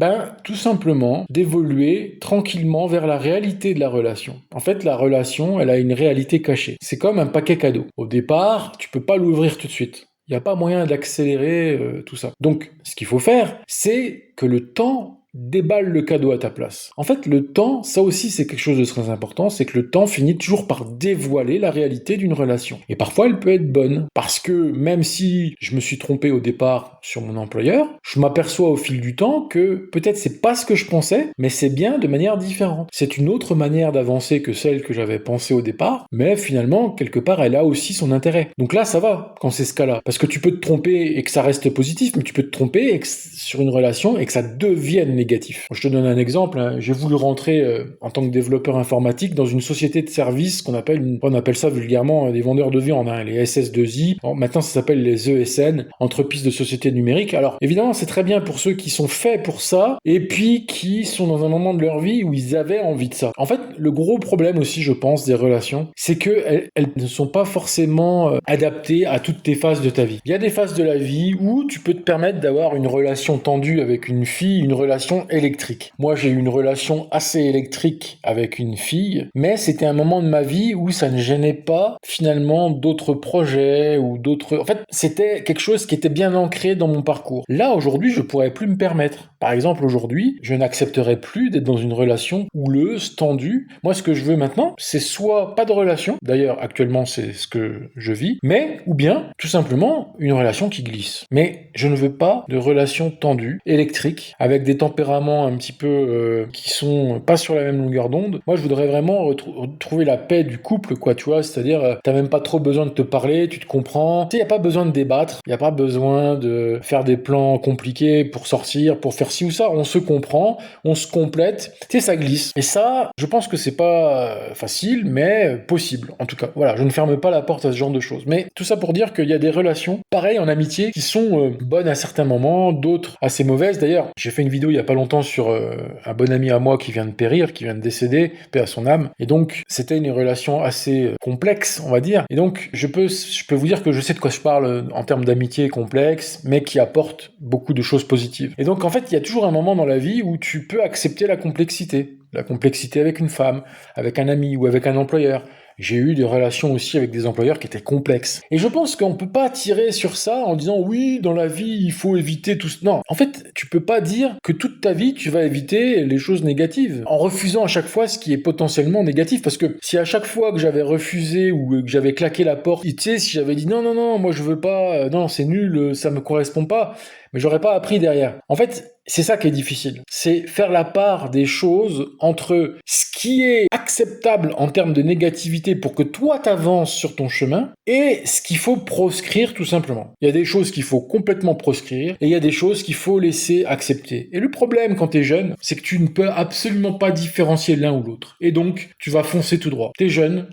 tout simplement d'évoluer tranquillement vers la réalité de la relation. En fait, la relation, elle a une réalité cachée. C'est comme un paquet cadeau. Au départ, tu peux pas l'ouvrir tout de suite. Il n'y a pas moyen d'accélérer tout ça. Donc, ce qu'il faut faire, c'est que le temps déballe le cadeau à ta place. En fait, le temps, ça aussi c'est quelque chose de très important, c'est que le temps finit toujours par dévoiler la réalité d'une relation. Et parfois elle peut être bonne, parce que même si je me suis trompé au départ sur mon employeur, je m'aperçois au fil du temps que peut-être c'est pas ce que je pensais, mais c'est bien de manière différente. C'est une autre manière d'avancer que celle que j'avais pensée au départ, mais finalement, quelque part, elle a aussi son intérêt. Donc là, ça va quand c'est ce cas-là, parce que tu peux te tromper et que ça reste positif, mais tu peux te tromper et sur une relation et que ça devienne négatif. Je te donne un exemple, hein. J'ai voulu rentrer en tant que développeur informatique dans une société de services qu'on appelle, on appelle ça vulgairement des vendeurs de viande, hein, les SS2I. Bon, maintenant, ça s'appelle les ESN, entreprises de sociétés numériques. Alors, évidemment, c'est très bien pour ceux qui sont faits pour ça et puis qui sont dans un moment de leur vie où ils avaient envie de ça. En fait, le gros problème aussi, je pense, des relations, c'est que elles ne sont pas forcément adaptées à toutes tes phases de ta vie. Il y a des phases de la vie où tu peux te permettre d'avoir une relation tendue avec une fille, une relation électrique. Moi, j'ai eu une relation assez électrique avec une fille, mais c'était un moment de ma vie où ça ne gênait pas finalement d'autres projets ou d'autres... En fait, c'était quelque chose qui était bien ancré dans mon parcours. Là, aujourd'hui, je pourrais plus me permettre. Par exemple, aujourd'hui, je n'accepterais plus d'être dans une relation houleuse, tendue. Moi, ce que je veux maintenant, c'est soit pas de relation, d'ailleurs, actuellement, c'est ce que je vis, mais, ou bien, tout simplement, une relation qui glisse. Mais je ne veux pas de relation tendue, électrique, avec des tempéraments un petit peu qui sont pas sur la même longueur d'onde. Moi, je voudrais vraiment retrouver la paix du couple, quoi, tu vois, c'est-à-dire, t'as même pas trop besoin de te parler, tu te comprends. Tu sais, y a pas besoin de débattre, y a pas besoin de faire des plans compliqués pour sortir, pour faire ci ou ça. On se comprend, on se complète, tu sais, ça glisse. Et ça, je pense que c'est pas facile, mais possible, en tout cas. Voilà, je ne ferme pas la porte à ce genre de choses. Mais tout ça pour dire qu'il y a des relations, pareil en amitié, qui sont bonnes à certains moments, d'autres assez mauvaises. D'ailleurs, j'ai fait une vidéo il y a pas longtemps sur un bon ami à moi qui vient de périr, qui vient de décéder, paix à son âme. Et donc, c'était une relation assez complexe, on va dire. Et donc, je peux vous dire que je sais de quoi je parle en termes d'amitié complexe, mais qui apporte beaucoup de choses positives. Et donc, en fait, il y a toujours un moment dans la vie où tu peux accepter la complexité. La complexité avec une femme, avec un ami ou avec un employeur. J'ai eu des relations aussi avec des employeurs qui étaient complexes. Et je pense qu'on peut pas tirer sur ça en disant oui, dans la vie, il faut éviter tout ça. Non, en fait, tu peux pas dire que toute ta vie, tu vas éviter les choses négatives en refusant à chaque fois ce qui est potentiellement négatif. Parce que si à chaque fois que j'avais refusé ou que j'avais claqué la porte, tu sais, si j'avais dit non, non, non, moi je veux pas, non, c'est nul, ça me correspond pas, mais j'aurais pas appris derrière. En fait, c'est ça qui est difficile. C'est faire la part des choses entre ce qui est acceptable en termes de négativité pour que toi t'avances sur ton chemin et ce qu'il faut proscrire tout simplement. Il y a des choses qu'il faut complètement proscrire et il y a des choses qu'il faut laisser accepter. Et le problème quand t'es jeune, c'est que tu ne peux absolument pas différencier l'un ou l'autre. Et donc, tu vas foncer tout droit. T'es jeune,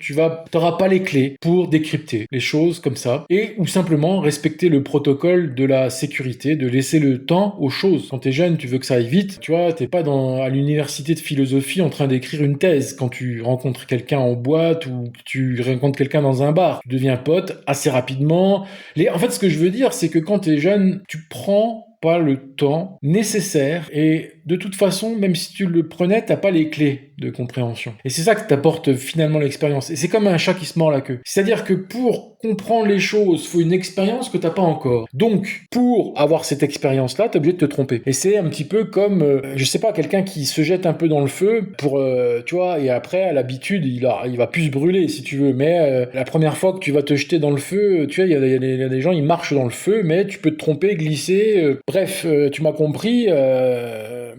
t'auras pas les clés pour décrypter les choses comme ça et ou simplement respecter le protocole de la sécurité, de laisser le temps aux choses. Quand t'es jeune, tu veux que ça aille vite, tu vois, t'es pas à l'université de philosophie en train d'écrire une thèse quand tu rencontres quelqu'un en boîte ou que tu rencontres quelqu'un dans un bar. Tu deviens pote assez rapidement. En fait, ce que je veux dire, c'est que quand t'es jeune, tu prends pas le temps nécessaire et de toute façon, même si tu le prenais, t'as pas les clés de compréhension. Et c'est ça que t'apporte finalement l'expérience. Et c'est comme un chat qui se mord la queue. C'est-à-dire que pour comprendre les choses, faut une expérience que t'as pas encore. Donc, pour avoir cette expérience-là, t'es obligé de te tromper. Et c'est un petit peu comme, je sais pas, quelqu'un qui se jette un peu dans le feu pour, tu vois, et après, à l'habitude, il va plus se brûler, si tu veux. Mais la première fois que tu vas te jeter dans le feu, tu vois, il y a des gens, ils marchent dans le feu, mais tu peux te tromper, glisser. Bref, tu m'as compris.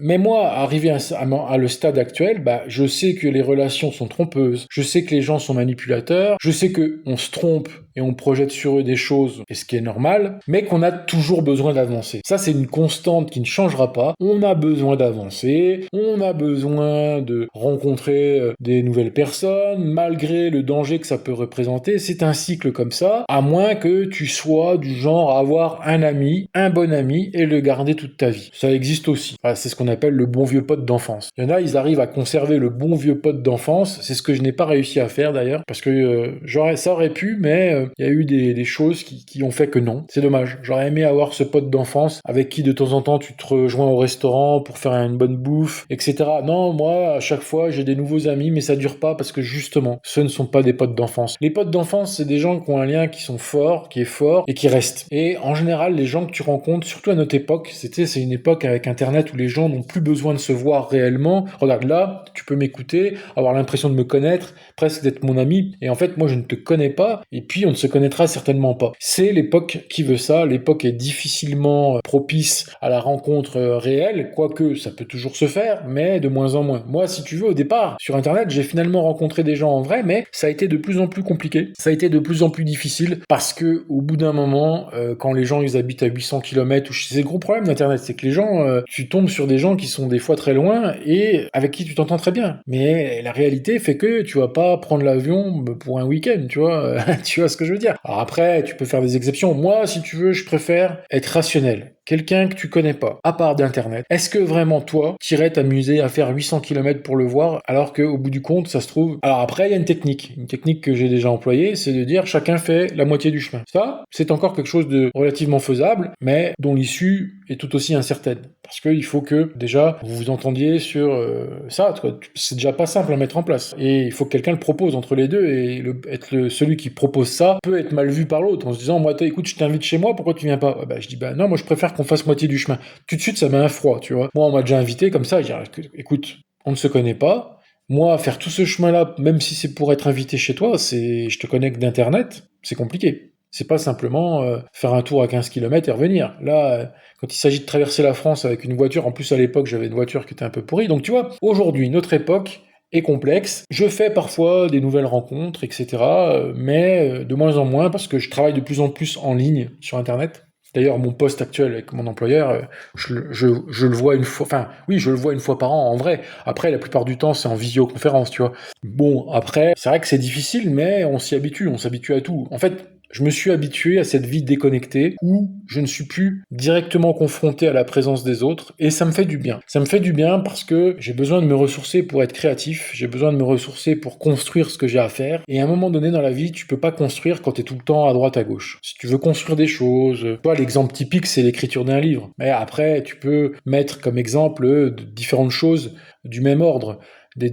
Mais moi, arrivé à le stade actuel, je sais que les relations sont trompeuses, je sais que les gens sont manipulateurs, je sais que on se trompe et on projette sur eux des choses, et ce qui est normal, mais qu'on a toujours besoin d'avancer. Ça, c'est une constante qui ne changera pas. On a besoin d'avancer, on a besoin de rencontrer des nouvelles personnes, malgré le danger que ça peut représenter. C'est un cycle comme ça, à moins que tu sois du genre à avoir un ami, un bon ami, et le garder toute ta vie. Ça existe aussi. Voilà, c'est ce qu'on appelle le bon vieux pote d'enfance. Il y en a, ils arrivent à conserver le bon vieux pote d'enfance. C'est ce que je n'ai pas réussi à faire d'ailleurs, parce que ça aurait pu, mais il y a eu des choses qui ont fait que non. C'est dommage. J'aurais aimé avoir ce pote d'enfance avec qui de temps en temps tu te rejoins au restaurant pour faire une bonne bouffe, etc. Non, moi, à chaque fois, j'ai des nouveaux amis, mais ça dure pas parce que justement, ce ne sont pas des potes d'enfance. Les potes d'enfance, c'est des gens qui ont un lien qui est fort et qui reste. Et en général, les gens que tu rencontres, surtout à notre époque, c'est une époque avec Internet où les gens n'ont plus besoin de se voir réellement. Regarde là, tu peux m'écouter, avoir l'impression de me connaître, presque d'être mon ami, et en fait, moi, je ne te connais pas, et puis on ne se connaîtra certainement pas. C'est l'époque qui veut ça, l'époque est difficilement propice à la rencontre réelle, quoique ça peut toujours se faire, mais de moins en moins. Moi, si tu veux, au départ, sur Internet, j'ai finalement rencontré des gens en vrai, mais ça a été de plus en plus compliqué, ça a été de plus en plus difficile, parce que au bout d'un moment, quand les gens ils habitent à 800 km, c'est le gros problème d'Internet, c'est que les gens, tu tombes sur des gens qui sont des fois très loin, et avec qui tu t'entends très bien. Mais la réalité fait que tu vas pas prendre l'avion pour un week-end, tu vois, tu vois ce que je veux dire. Alors après, tu peux faire des exceptions. Moi, si tu veux, je préfère être rationnel. Quelqu'un que tu connais pas, à part d'Internet. Est-ce que vraiment, toi, t'irais t'amuser à faire 800 km pour le voir, alors qu'au bout du compte, ça se trouve... Alors après, il y a une technique que j'ai déjà employée, c'est de dire chacun fait la moitié du chemin. Ça, c'est encore quelque chose de relativement faisable, mais dont l'issue est tout aussi incertaine. Parce qu'il faut que, déjà, vous vous entendiez sur ça, quoi. C'est déjà pas simple à mettre en place. Et il faut que quelqu'un le propose entre les deux, et celui qui propose ça peut être mal vu par l'autre, en se disant, moi, écoute, je t'invite chez moi, pourquoi tu viens pas? Je dis, non, moi, je préfère qu'on fasse moitié du chemin. Tout de suite, ça met un froid, tu vois. Moi, on m'a déjà invité comme ça, je dis, écoute, on ne se connaît pas. Moi, faire tout ce chemin-là, même si c'est pour être invité chez toi, je te connecte d'Internet, c'est compliqué. C'est pas simplement faire un tour à 15 km et revenir. Là, quand il s'agit de traverser la France avec une voiture, en plus à l'époque j'avais une voiture qui était un peu pourrie, donc tu vois, aujourd'hui, notre époque est complexe. Je fais parfois des nouvelles rencontres, etc., mais de moins en moins parce que je travaille de plus en plus en ligne sur Internet. D'ailleurs, mon poste actuel avec mon employeur, je le vois une fois, enfin, oui, je le vois une fois par an en vrai. Après, la plupart du temps, c'est en visioconférence, tu vois. Bon, après, c'est vrai que c'est difficile, mais on s'habitue à tout. En fait, je me suis habitué à cette vie déconnectée où je ne suis plus directement confronté à la présence des autres et ça me fait du bien. Ça me fait du bien parce que j'ai besoin de me ressourcer pour être créatif, j'ai besoin de me ressourcer pour construire ce que j'ai à faire et à un moment donné dans la vie, tu peux pas construire quand tu es tout le temps à droite à gauche. Si tu veux construire des choses, toi l'exemple typique c'est l'écriture d'un livre. Mais après, tu peux mettre comme exemple de différentes choses du même ordre,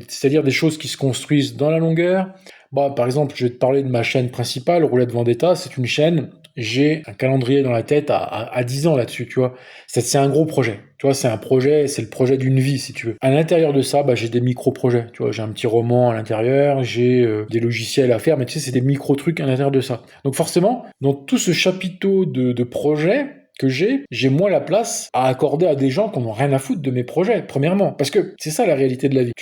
c'est-à-dire des choses qui se construisent dans la longueur. Bon, par exemple, je vais te parler de ma chaîne principale, Roulette Vendetta, c'est une chaîne, j'ai un calendrier dans la tête à 10 ans là-dessus, tu vois. C'est un gros projet, tu vois, c'est un projet, c'est le projet d'une vie, si tu veux. À l'intérieur de ça, j'ai des micro-projets, tu vois, j'ai un petit roman à l'intérieur, j'ai des logiciels à faire, mais tu sais, c'est des micro-trucs à l'intérieur de ça. Donc forcément, dans tout ce chapiteau de projets, que j'ai moins la place à accorder à des gens qui n'ont rien à foutre de mes projets, premièrement. Parce que c'est ça la réalité de la vie.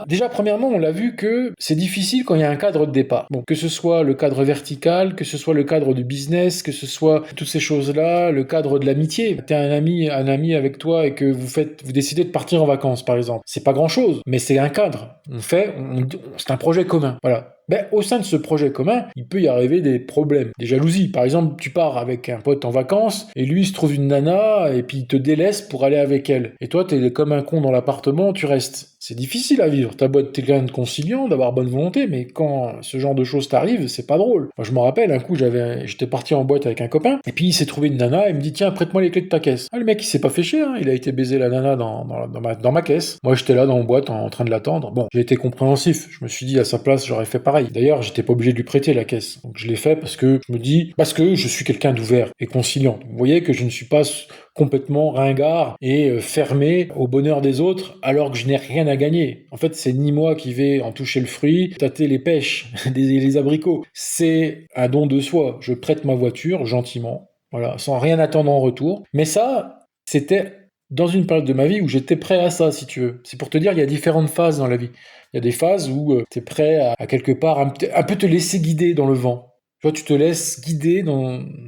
Déjà, premièrement, on l'a vu que c'est difficile quand il y a un cadre de départ. Bon, que ce soit le cadre vertical, que ce soit le cadre du business, que ce soit toutes ces choses-là, le cadre de l'amitié. T'es un ami avec toi et que vous décidez de partir en vacances, par exemple. C'est pas grand-chose, mais c'est un cadre. C'est un projet commun. Voilà. Au sein de ce projet commun, il peut y arriver des problèmes, des jalousies. Par exemple, tu pars avec un pote en vacances, et lui il se trouve une nana, et puis il te délaisse pour aller avec elle. Et toi, t'es comme un con dans l'appartement, tu restes. C'est difficile à vivre. T'as beau être quelqu'un de conciliant, d'avoir bonne volonté, mais quand ce genre de choses t'arrive, c'est pas drôle. Moi, je me rappelle, un coup, j'étais parti en boîte avec un copain, et puis il s'est trouvé une nana, et il me dit, tiens, prête-moi les clés de ta caisse. Ah, le mec, il s'est pas fait chier, hein. Il a été baiser la nana dans ma caisse. Moi, j'étais là dans la boîte en train de l'attendre. Bon, j'ai été compréhensif. Je me suis dit, à sa place, j'aurais fait pareil. D'ailleurs, j'étais pas obligé de lui prêter la caisse. Donc, je l'ai fait parce que je suis quelqu'un d'ouvert et conciliant. Vous voyez que je ne suis pas complètement ringard et fermé au bonheur des autres alors que je n'ai rien à gagner. En fait, c'est ni moi qui vais en toucher le fruit, tâter les pêches, les abricots. C'est un don de soi. Je prête ma voiture gentiment, voilà, sans rien attendre en retour. Mais ça, c'était dans une période de ma vie où j'étais prêt à ça, si tu veux. C'est pour te dire, il y a différentes phases dans la vie. Il y a des phases où tu es prêt à quelque part un peu te laisser guider dans le vent. Tu vois, tu te laisses guider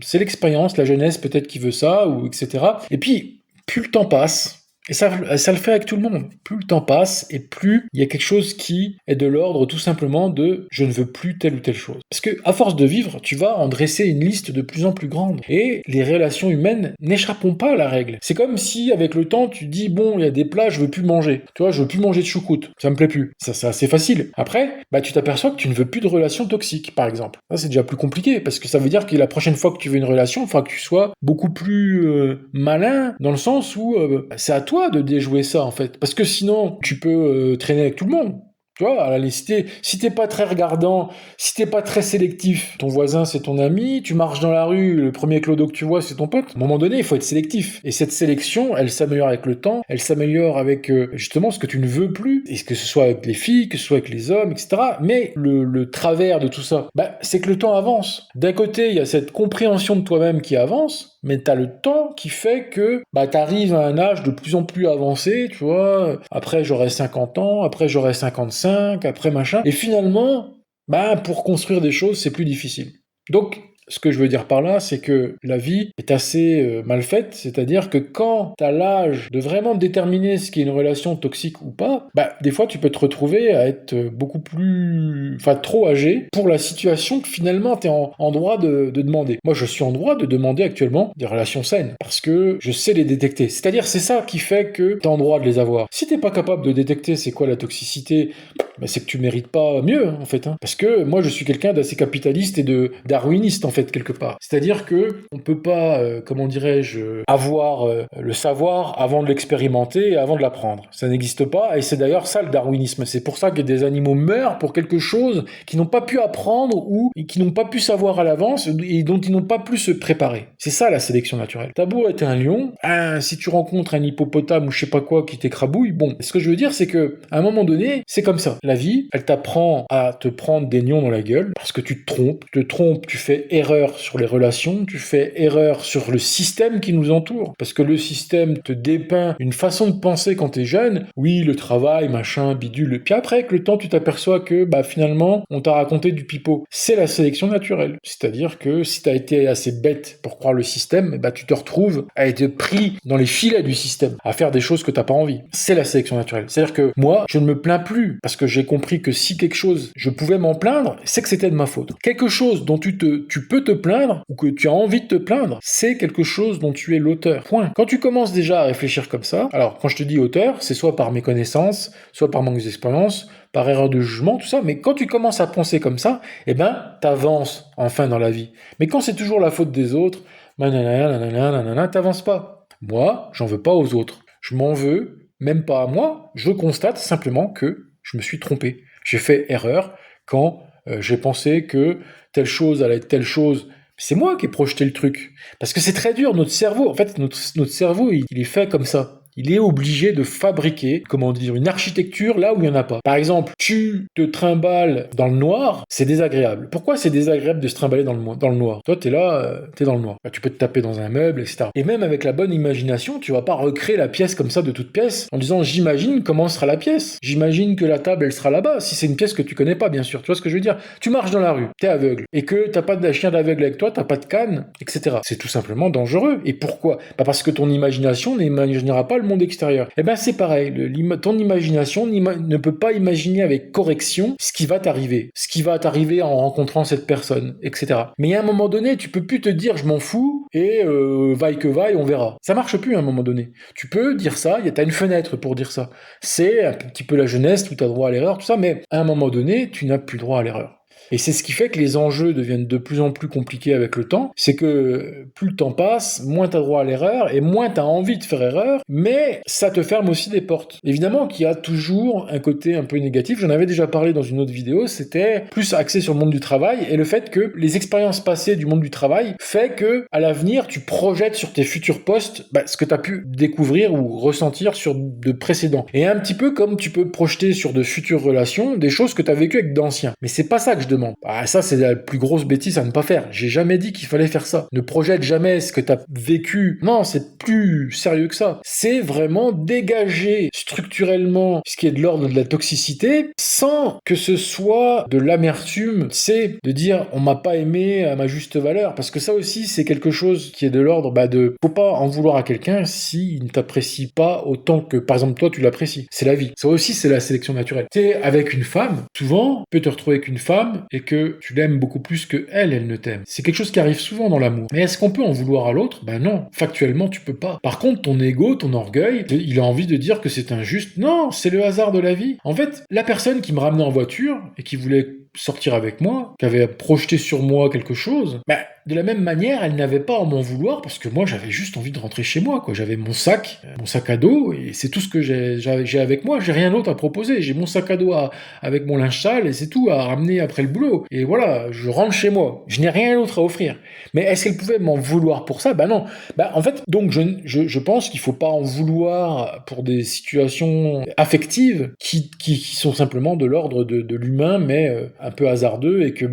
c'est l'expérience, la jeunesse peut-être qui veut ça, ou etc. Et puis, plus le temps passe, Et ça le fait avec tout le monde. Plus le temps passe et plus il y a quelque chose qui est de l'ordre tout simplement de je ne veux plus telle ou telle chose. Parce que à force de vivre, tu vas en dresser une liste de plus en plus grande. Et les relations humaines n'échapperont pas à la règle. C'est comme si avec le temps tu dis bon, il y a des plats je veux plus manger. Tu vois, je veux plus manger de choucroute. Ça me plaît plus. Ça c'est assez facile. Après, tu t'aperçois que tu ne veux plus de relations toxiques, par exemple. Ça c'est déjà plus compliqué parce que ça veut dire que la prochaine fois que tu veux une relation, il faudra que tu sois beaucoup plus malin dans le sens où c'est à toi de déjouer ça en fait. Parce que sinon, tu peux traîner avec tout le monde. Tu vois, à la si t'es pas très regardant, si t'es pas très sélectif, ton voisin c'est ton ami, tu marches dans la rue, le premier clodo que tu vois c'est ton pote. À un moment donné, il faut être sélectif. Et cette sélection, elle s'améliore avec le temps, elle s'améliore avec justement ce que tu ne veux plus, et que ce soit avec les filles, que ce soit avec les hommes, etc. Mais le travers de tout ça, c'est que le temps avance. D'un côté, il y a cette compréhension de toi-même qui avance, mais t'as le temps qui fait que t'arrives à un âge de plus en plus avancé, tu vois, après j'aurai 50 ans, après j'aurai 55, après machin, et finalement, pour construire des choses, c'est plus difficile. Donc, ce que je veux dire par là, c'est que la vie est assez mal faite, c'est-à-dire que quand t'as l'âge de vraiment déterminer ce qui est une relation toxique ou pas, des fois tu peux te retrouver à être trop âgé pour la situation que finalement t'es en droit de demander. Moi je suis en droit de demander actuellement des relations saines, parce que je sais les détecter. C'est-à-dire c'est ça qui fait que t'es en droit de les avoir. Si t'es pas capable de détecter c'est quoi la toxicité, c'est que tu mérites pas mieux, en fait. Parce que moi, je suis quelqu'un d'assez capitaliste et darwiniste, en fait, quelque part. C'est-à-dire que on peut pas, avoir le savoir avant de l'expérimenter et avant de l'apprendre. Ça n'existe pas, et c'est d'ailleurs ça le darwinisme. C'est pour ça que des animaux meurent pour quelque chose qu'ils n'ont pas pu apprendre ou qui n'ont pas pu savoir à l'avance et dont ils n'ont pas pu se préparer. C'est ça la sélection naturelle. T'as beau être un lion, si tu rencontres un hippopotame ou je sais pas quoi qui t'écrabouille, ce que je veux dire, c'est que à un moment donné, c'est comme ça. La vie, elle t'apprend à te prendre des nions dans la gueule parce que tu te trompes, tu fais erreur sur les relations, tu fais erreur sur le système qui nous entoure. Parce que le système te dépeint une façon de penser quand t'es jeune. Oui, le travail, machin, bidule. Puis après, avec le temps, tu t'aperçois que, finalement, on t'a raconté du pipeau. C'est la sélection naturelle. C'est-à-dire que si t'as été assez bête pour croire le système, tu te retrouves à être pris dans les filets du système, à faire des choses que t'as pas envie. C'est la sélection naturelle. C'est-à-dire que moi, je ne me plains plus parce que j'ai compris que si quelque chose, je pouvais m'en plaindre, c'est que c'était de ma faute. Quelque chose dont tu peux te plaindre ou que tu as envie de te plaindre, c'est quelque chose dont tu es l'auteur. Point. Quand tu commences déjà à réfléchir comme ça, alors quand je te dis auteur, c'est soit par méconnaissance, soit par manque d'expérience, par erreur de jugement, tout ça, mais quand tu commences à penser comme ça, t'avances enfin dans la vie. Mais quand c'est toujours la faute des autres, t'avances pas. Moi, j'en veux pas aux autres. Je m'en veux, même pas à moi, je constate simplement que je me suis trompé. J'ai fait erreur quand j'ai pensé que telle chose allait être telle chose. C'est moi qui ai projeté le truc. Parce que c'est très dur, notre cerveau, en fait, notre cerveau, il est fait comme ça. Il est obligé de fabriquer, une architecture là où il n'y en a pas. Par exemple, tu te trimbales dans le noir, c'est désagréable. Pourquoi c'est désagréable de se trimballer dans le noir? Toi, t'es là, t'es dans le noir. Tu peux te taper dans un meuble, etc. Et même avec la bonne imagination, tu vas pas recréer la pièce comme ça de toute pièce en disant j'imagine comment sera la pièce. J'imagine que la table, elle sera là-bas. Si c'est une pièce que tu connais pas, bien sûr. Tu vois ce que je veux dire? Tu marches dans la rue, t'es aveugle, et que t'as pas de chien d'aveugle avec toi, t'as pas de canne, etc. C'est tout simplement dangereux. Et pourquoi? Parce que ton imagination n'imaginera pas le monde extérieur. C'est pareil, ton imagination ne peut pas imaginer avec correction ce qui va t'arriver en rencontrant cette personne, etc. Mais à un moment donné, tu peux plus te dire je m'en fous et vaille que vaille, on verra. Ça marche plus à un moment donné. Tu peux dire ça, t'as une fenêtre pour dire ça. C'est un petit peu la jeunesse où t'as droit à l'erreur, tout ça, mais à un moment donné, tu n'as plus droit à l'erreur. Et c'est ce qui fait que les enjeux deviennent de plus en plus compliqués avec le temps. C'est que plus le temps passe, moins t'as droit à l'erreur et moins t'as envie de faire erreur, mais ça te ferme aussi des portes. Évidemment qu'il y a toujours un côté un peu négatif. J'en avais déjà parlé dans une autre vidéo, c'était plus axé sur le monde du travail et le fait que les expériences passées du monde du travail fait que à l'avenir, tu projettes sur tes futurs postes ce que t'as pu découvrir ou ressentir sur de précédents. Et un petit peu comme tu peux projeter sur de futures relations des choses que t'as vécues avec d'anciens. Mais c'est pas ça que je demande. Ah, ça, c'est la plus grosse bêtise à ne pas faire. J'ai jamais dit qu'il fallait faire ça. Ne projette jamais ce que t'as vécu. Non, c'est plus sérieux que ça. C'est vraiment dégager structurellement ce qui est de l'ordre de la toxicité sans que ce soit de l'amertume. C'est de dire on m'a pas aimé à ma juste valeur, parce que ça aussi c'est quelque chose qui est de l'ordre de faut pas en vouloir à quelqu'un s'il ne t'apprécie pas autant que par exemple toi tu l'apprécies. C'est la vie. Ça aussi c'est la sélection naturelle. C'est avec une femme, souvent tu peux te retrouver avec une femme et que tu l'aimes beaucoup plus que elle ne t'aime. C'est quelque chose qui arrive souvent dans l'amour. Mais est-ce qu'on peut en vouloir à l'autre? Ben non, factuellement tu peux pas. Par contre ton ego, ton orgueil, il a envie de dire que c'est injuste. Non, c'est le hasard de la vie. En fait, la personne qui me ramenait en voiture et qui voulait sortir avec moi, qui avait projeté sur moi quelque chose, de la même manière, elle n'avait pas à m'en vouloir parce que moi, j'avais juste envie de rentrer chez moi, quoi. J'avais mon sac à dos, et c'est tout ce que j'ai avec moi. J'ai rien d'autre à proposer. J'ai mon sac à dos avec mon linge sale, et c'est tout à ramener après le boulot. Et voilà, je rentre chez moi. Je n'ai rien d'autre à offrir. Mais est-ce qu'elle pouvait m'en vouloir pour ça? Non. En fait, donc je pense qu'il faut pas en vouloir pour des situations affectives qui sont simplement de l'ordre de l'humain, mais un peu hasardeux, et que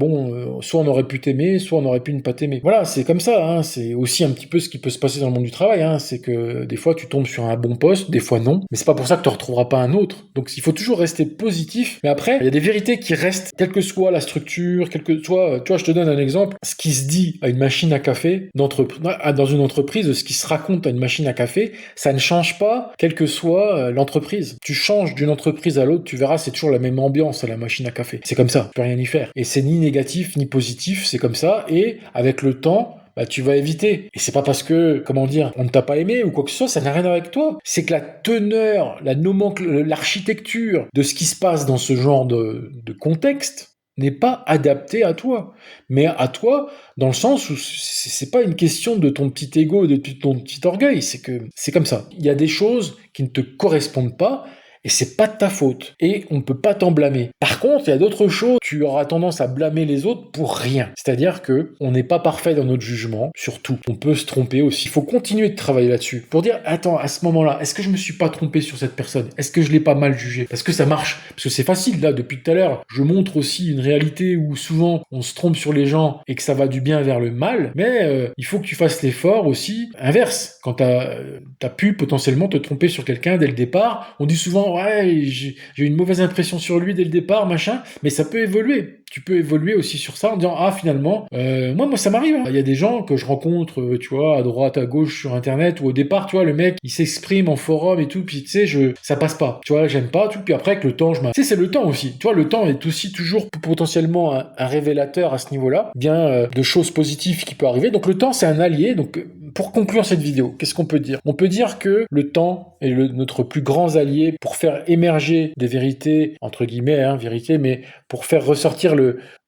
soit on aurait pu t'aimer, soit on aurait pu ne pas t'aimer. Voilà, c'est comme ça, hein. C'est aussi un petit peu ce qui peut se passer dans le monde du travail, hein. C'est que des fois tu tombes sur un bon poste, des fois non, mais c'est pas pour ça que tu ne retrouveras pas un autre. Donc il faut toujours rester positif, mais après, il y a des vérités qui restent, quelle que soit la structure, quelle que soit, tu vois, je te donne un exemple, ce qui se dit à une machine à café dans une entreprise, ce qui se raconte à une machine à café, ça ne change pas, quelle que soit l'entreprise. Tu changes d'une entreprise à l'autre, tu verras, c'est toujours la même ambiance à la machine à café. C'est comme ça, tu peux rien y faire. Et c'est ni négatif, ni positif, c'est comme ça, et avec le temps, tu vas éviter. Et c'est pas parce que, on ne t'a pas aimé ou quoi que ce soit, ça n'a rien à voir avec toi. C'est que la teneur, l'architecture de ce qui se passe dans ce genre de contexte n'est pas adaptée à toi. Mais à toi, dans le sens où c'est pas une question de ton petit ego, de ton petit orgueil, c'est que c'est comme ça. Il y a des choses qui ne te correspondent pas, et c'est pas de ta faute. Et on ne peut pas t'en blâmer. Par contre, il y a d'autres choses, tu auras tendance à blâmer les autres pour rien. C'est-à-dire que on n'est pas parfait dans notre jugement, surtout. On peut se tromper aussi. Il faut continuer de travailler là-dessus. Pour dire, attends, à ce moment-là, est-ce que je me suis pas trompé sur cette personne? Est-ce que je l'ai pas mal jugé? Parce que ça marche. Parce que c'est facile, là, depuis tout à l'heure. Je montre aussi une réalité où souvent on se trompe sur les gens et que ça va du bien vers le mal. Mais il faut que tu fasses l'effort aussi inverse. Quand t'as pu potentiellement te tromper sur quelqu'un dès le départ, on dit souvent, ouais, j'ai une mauvaise impression sur lui dès le départ, machin, mais ça peut évoluer. Tu peux évoluer aussi sur ça en disant, finalement, moi ça m'arrive. Il y a des gens que je rencontre, tu vois, à droite, à gauche sur Internet, où au départ, tu vois, le mec, il s'exprime en forum et tout, puis tu sais, ça passe pas. Tu vois, j'aime pas, tout, puis après, avec le temps, tu sais, c'est le temps aussi. Tu vois, le temps est aussi toujours potentiellement un révélateur à ce niveau-là, bien de choses positives qui peuvent arriver. Donc le temps, c'est un allié. Donc pour conclure cette vidéo, qu'est-ce qu'on peut dire? On peut dire que le temps est notre plus grand allié pour faire émerger des vérités, entre guillemets, vérités, mais pour faire ressortir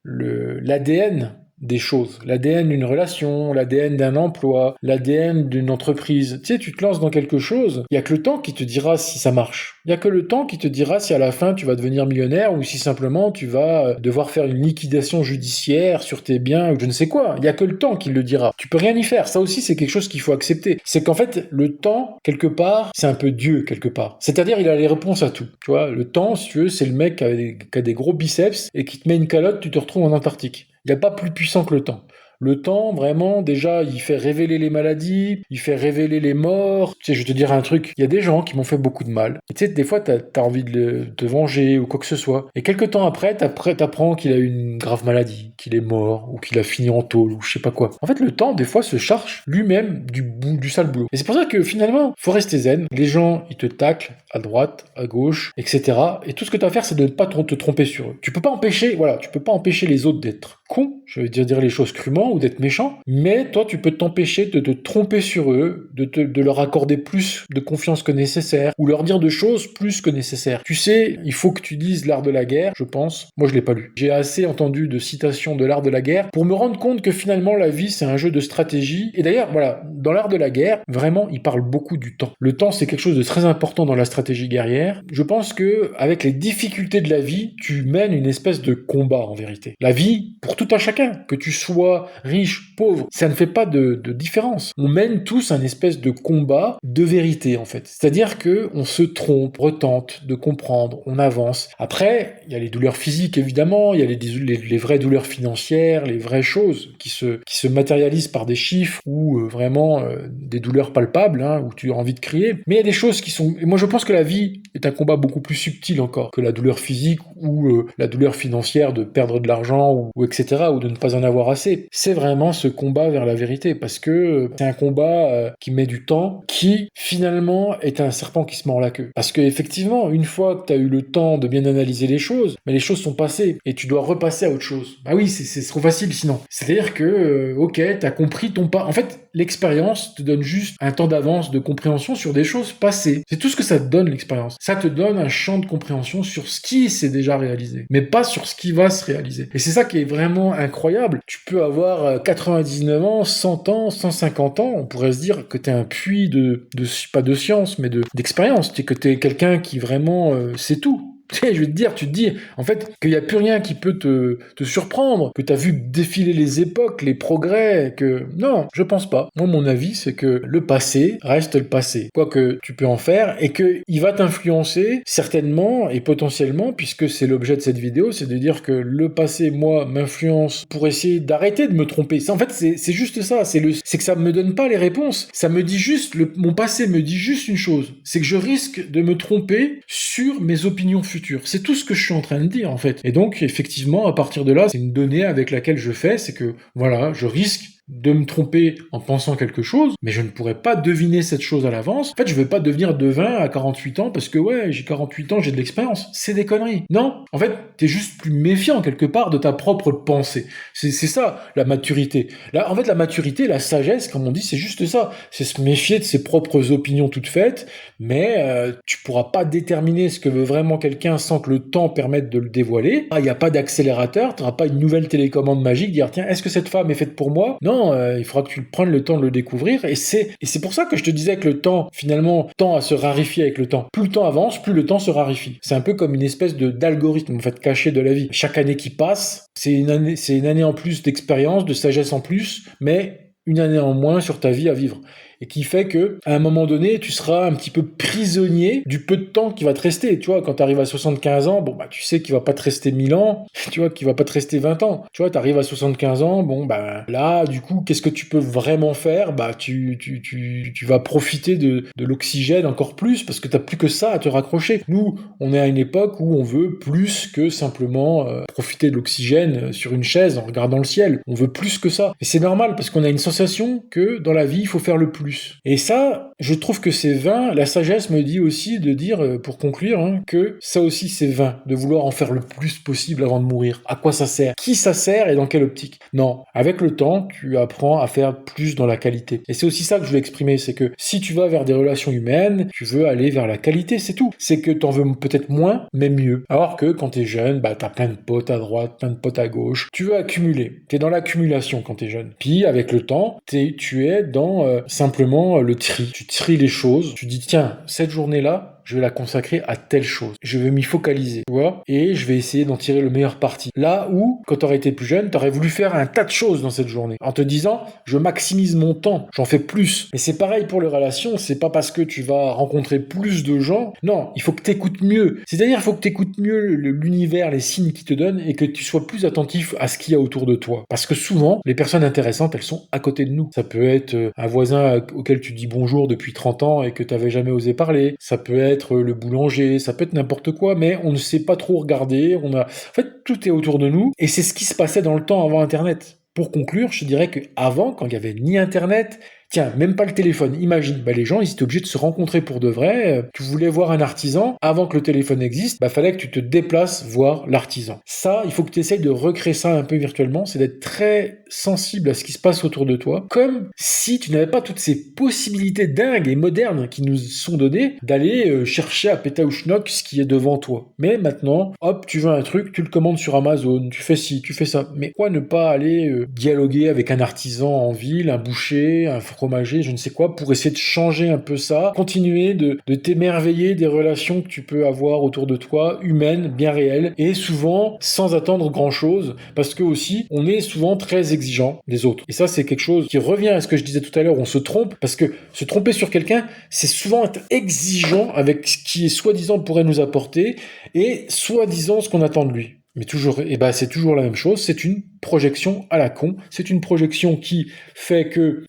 l'ADN des choses, l'ADN d'une relation, l'ADN d'un emploi, l'ADN d'une entreprise. Tu sais, tu te lances dans quelque chose, il n'y a que le temps qui te dira si ça marche. Il n'y a que le temps qui te dira si à la fin tu vas devenir millionnaire ou si simplement tu vas devoir faire une liquidation judiciaire sur tes biens ou je ne sais quoi. Il n'y a que le temps qui le dira. Tu peux rien y faire. Ça aussi, c'est quelque chose qu'il faut accepter. C'est qu'en fait, le temps, quelque part, c'est un peu Dieu, quelque part. C'est-à-dire, il a les réponses à tout. Tu vois, le temps, si tu veux, c'est le mec qui a des gros biceps et qui te met une calotte, tu te retrouves en Antarctique. Il n'y a pas plus puissant que le temps. Le temps, vraiment, déjà, il fait révéler les maladies, il fait révéler les morts. Tu sais, je vais te dire un truc, il y a des gens qui m'ont fait beaucoup de mal. Et tu sais, des fois, t'as envie de te venger ou quoi que ce soit. Et quelques temps après, t'apprends qu'il a eu une grave maladie, qu'il est mort, ou qu'il a fini en tôle, ou je sais pas quoi. En fait, le temps, des fois, se charge lui-même du sale boulot. Et c'est pour ça que, finalement, faut rester zen. Les gens, ils te taclent à droite, à gauche, etc. Et tout ce que t'as à faire, c'est de ne pas te tromper sur eux. Tu peux pas empêcher les autres d'être cons, je vais dire les choses crûment, ou d'être méchant, mais toi tu peux t'empêcher de te tromper sur eux, de leur accorder plus de confiance que nécessaire, ou leur dire de choses plus que nécessaire. Tu sais, il faut que tu lises L'Art de la guerre, je pense. Moi je l'ai pas lu. J'ai assez entendu de citations de L'Art de la guerre pour me rendre compte que finalement la vie c'est un jeu de stratégie. Et d'ailleurs, voilà, dans L'Art de la guerre, vraiment il parle beaucoup du temps. Le temps c'est quelque chose de très important dans la stratégie guerrière. Je pense que avec les difficultés de la vie, tu mènes une espèce de combat en vérité. La vie, pour tout un chacun, que tu sois riche, pauvre, ça ne fait pas de différence. On mène tous un espèce de combat de vérité, en fait. C'est-à-dire que on se trompe, retente de comprendre, on avance. Après, il y a les douleurs physiques, évidemment, il y a les vraies douleurs financières, les vraies choses qui se matérialisent par des chiffres ou vraiment des douleurs palpables, hein, où tu as envie de crier. Mais il y a des choses qui sont... Et moi, je pense que la vie est un combat beaucoup plus subtil encore que la douleur physique ou la douleur financière de perdre de l'argent ou etc., ou de ne pas en avoir assez. C'est vraiment ce combat vers la vérité, parce que c'est un combat qui met du temps, qui finalement est un serpent qui se mord la queue. Parce que effectivement, une fois que tu as eu le temps de bien analyser les choses, mais les choses sont passées et tu dois repasser à autre chose. Bah oui, c'est trop facile sinon. C'est-à-dire que, ok, t'as compris ton pas. En fait, l'expérience te donne juste un temps d'avance de compréhension sur des choses passées. C'est tout ce que ça te donne, l'expérience. Ça te donne un champ de compréhension sur ce qui s'est déjà réalisé, mais pas sur ce qui va se réaliser. Et c'est ça qui est vraiment incroyable. Tu peux avoir 99 ans, 100 ans, 150 ans, on pourrait se dire que t'es un puits pas de science, mais d'expérience. Que t'es quelqu'un qui vraiment sait tout. Tu sais, je vais te dire, tu te dis, en fait, qu'il n'y a plus rien qui peut te surprendre, que tu as vu défiler les époques, les progrès, que... Non, je pense pas. Moi, mon avis, c'est que le passé reste le passé. Quoi que tu peux en faire, et qu'il va t'influencer, certainement, et potentiellement, puisque c'est l'objet de cette vidéo, c'est de dire que le passé, moi, m'influence pour essayer d'arrêter de me tromper. Ça, en fait, c'est juste ça. C'est que ça me donne pas les réponses. Ça me dit juste, mon passé me dit juste une chose. C'est que je risque de me tromper sur mes opinions futures. C'est tout ce que je suis en train de dire, en fait. Et donc, effectivement, à partir de là, c'est une donnée avec laquelle je fais, c'est que, voilà, je risque de me tromper en pensant quelque chose, mais je ne pourrais pas deviner cette chose à l'avance. En fait, je ne vais pas devenir devin à 48 ans parce que, ouais, j'ai 48 ans, j'ai de l'expérience. C'est des conneries. Non. En fait, t'es juste plus méfiant, quelque part, de ta propre pensée. C'est ça, la maturité. Là, en fait, la maturité, la sagesse, comme on dit, c'est juste ça. C'est se méfier de ses propres opinions toutes faites, mais tu pourras pas déterminer ce que veut vraiment quelqu'un sans que le temps permette de le dévoiler. Il n'y a pas d'accélérateur, tu n'auras pas une nouvelle télécommande magique, dire, tiens, est-ce que cette femme est faite pour moi? Non, il faudra que tu prennes le temps de le découvrir, et c'est pour ça que je te disais que le temps, finalement, tend à se raréfier avec le temps. Plus le temps avance, plus le temps se raréfie. C'est un peu comme une espèce d'algorithme, en fait, caché de la vie. Chaque année qui passe, c'est une année en plus d'expérience, de sagesse en plus, mais une année en moins sur ta vie à vivre. Et qui fait que, à un moment donné, tu seras un petit peu prisonnier du peu de temps qui va te rester. Tu vois, quand tu arrives à 75 ans, bon, bah, tu sais qu'il va pas te rester 1000 ans, tu vois, qu'il va pas te rester 20 ans. Tu vois, tu arrives à 75 ans, bon, bah, là, du coup, qu'est-ce que tu peux vraiment faire? Bah, tu vas profiter de l'oxygène encore plus, parce que t'as plus que ça à te raccrocher. Nous, on est à une époque où on veut plus que simplement profiter de l'oxygène sur une chaise en regardant le ciel. On veut plus que ça. Et c'est normal, parce qu'on a une sensation que dans la vie, il faut faire le plus. Et ça, je trouve que c'est vain. La sagesse me dit aussi de dire, pour conclure, hein, que ça aussi c'est vain, de vouloir en faire le plus possible avant de mourir. À quoi ça sert? Qui ça sert et dans quelle optique? Non. Avec le temps, tu apprends à faire plus dans la qualité. Et c'est aussi ça que je veux exprimer, c'est que si tu vas vers des relations humaines, tu veux aller vers la qualité, c'est tout. C'est que t'en veux peut-être moins, mais mieux. Alors que quand t'es jeune, bah t'as plein de potes à droite, plein de potes à gauche. Tu veux accumuler. T'es dans l'accumulation quand t'es jeune. Puis avec le temps, tu es dans simplement le tri. Tu tries les choses. Tu dis, tiens, cette journée-là, je vais la consacrer à telle chose. Je vais m'y focaliser, tu vois, et je vais essayer d'en tirer le meilleur parti. Là où, quand t'aurais été plus jeune, t'aurais voulu faire un tas de choses dans cette journée, en te disant, je maximise mon temps, j'en fais plus. Mais c'est pareil pour les relations, c'est pas parce que tu vas rencontrer plus de gens, non, il faut que t'écoutes mieux. C'est-à-dire, il faut que t'écoutes mieux l'univers, les signes qui te donnent, et que tu sois plus attentif à ce qu'il y a autour de toi. Parce que souvent, les personnes intéressantes, elles sont à côté de nous. Ça peut être un voisin auquel tu dis bonjour depuis 30 ans et que t'avais jamais osé parler. Ça peut être le boulanger, ça peut être n'importe quoi, mais on ne sait pas trop regarder. En fait, tout est autour de nous, et c'est ce qui se passait dans le temps avant Internet. Pour conclure, je dirais qu'avant, quand il n'y avait ni Internet, tiens, même pas le téléphone, imagine, les gens, ils étaient obligés de se rencontrer pour de vrai. Tu voulais voir un artisan, avant que le téléphone existe, fallait que tu te déplaces voir l'artisan. Ça, il faut que tu essayes de recréer ça un peu virtuellement, c'est d'être très sensible à ce qui se passe autour de toi, comme si tu n'avais pas toutes ces possibilités dingues et modernes qui nous sont données d'aller chercher à Pétaouchnok ce qui est devant toi. Mais maintenant, hop, tu veux un truc, tu le commandes sur Amazon, tu fais ci, tu fais ça. Mais pourquoi ne pas aller dialoguer avec un artisan en ville, un boucher, un fromager, je ne sais quoi, pour essayer de changer un peu ça, continuer de t'émerveiller des relations que tu peux avoir autour de toi, humaines, bien réelles, et souvent sans attendre grand-chose, parce que aussi, on est souvent très exigeant des autres. Et ça, c'est quelque chose qui revient à ce que je disais tout à l'heure, on se trompe, parce que se tromper sur quelqu'un, c'est souvent être exigeant avec ce qui est soi-disant pourrait nous apporter, et soi-disant ce qu'on attend de lui. Mais toujours, c'est toujours la même chose, c'est une projection à la con, c'est une projection qui fait que,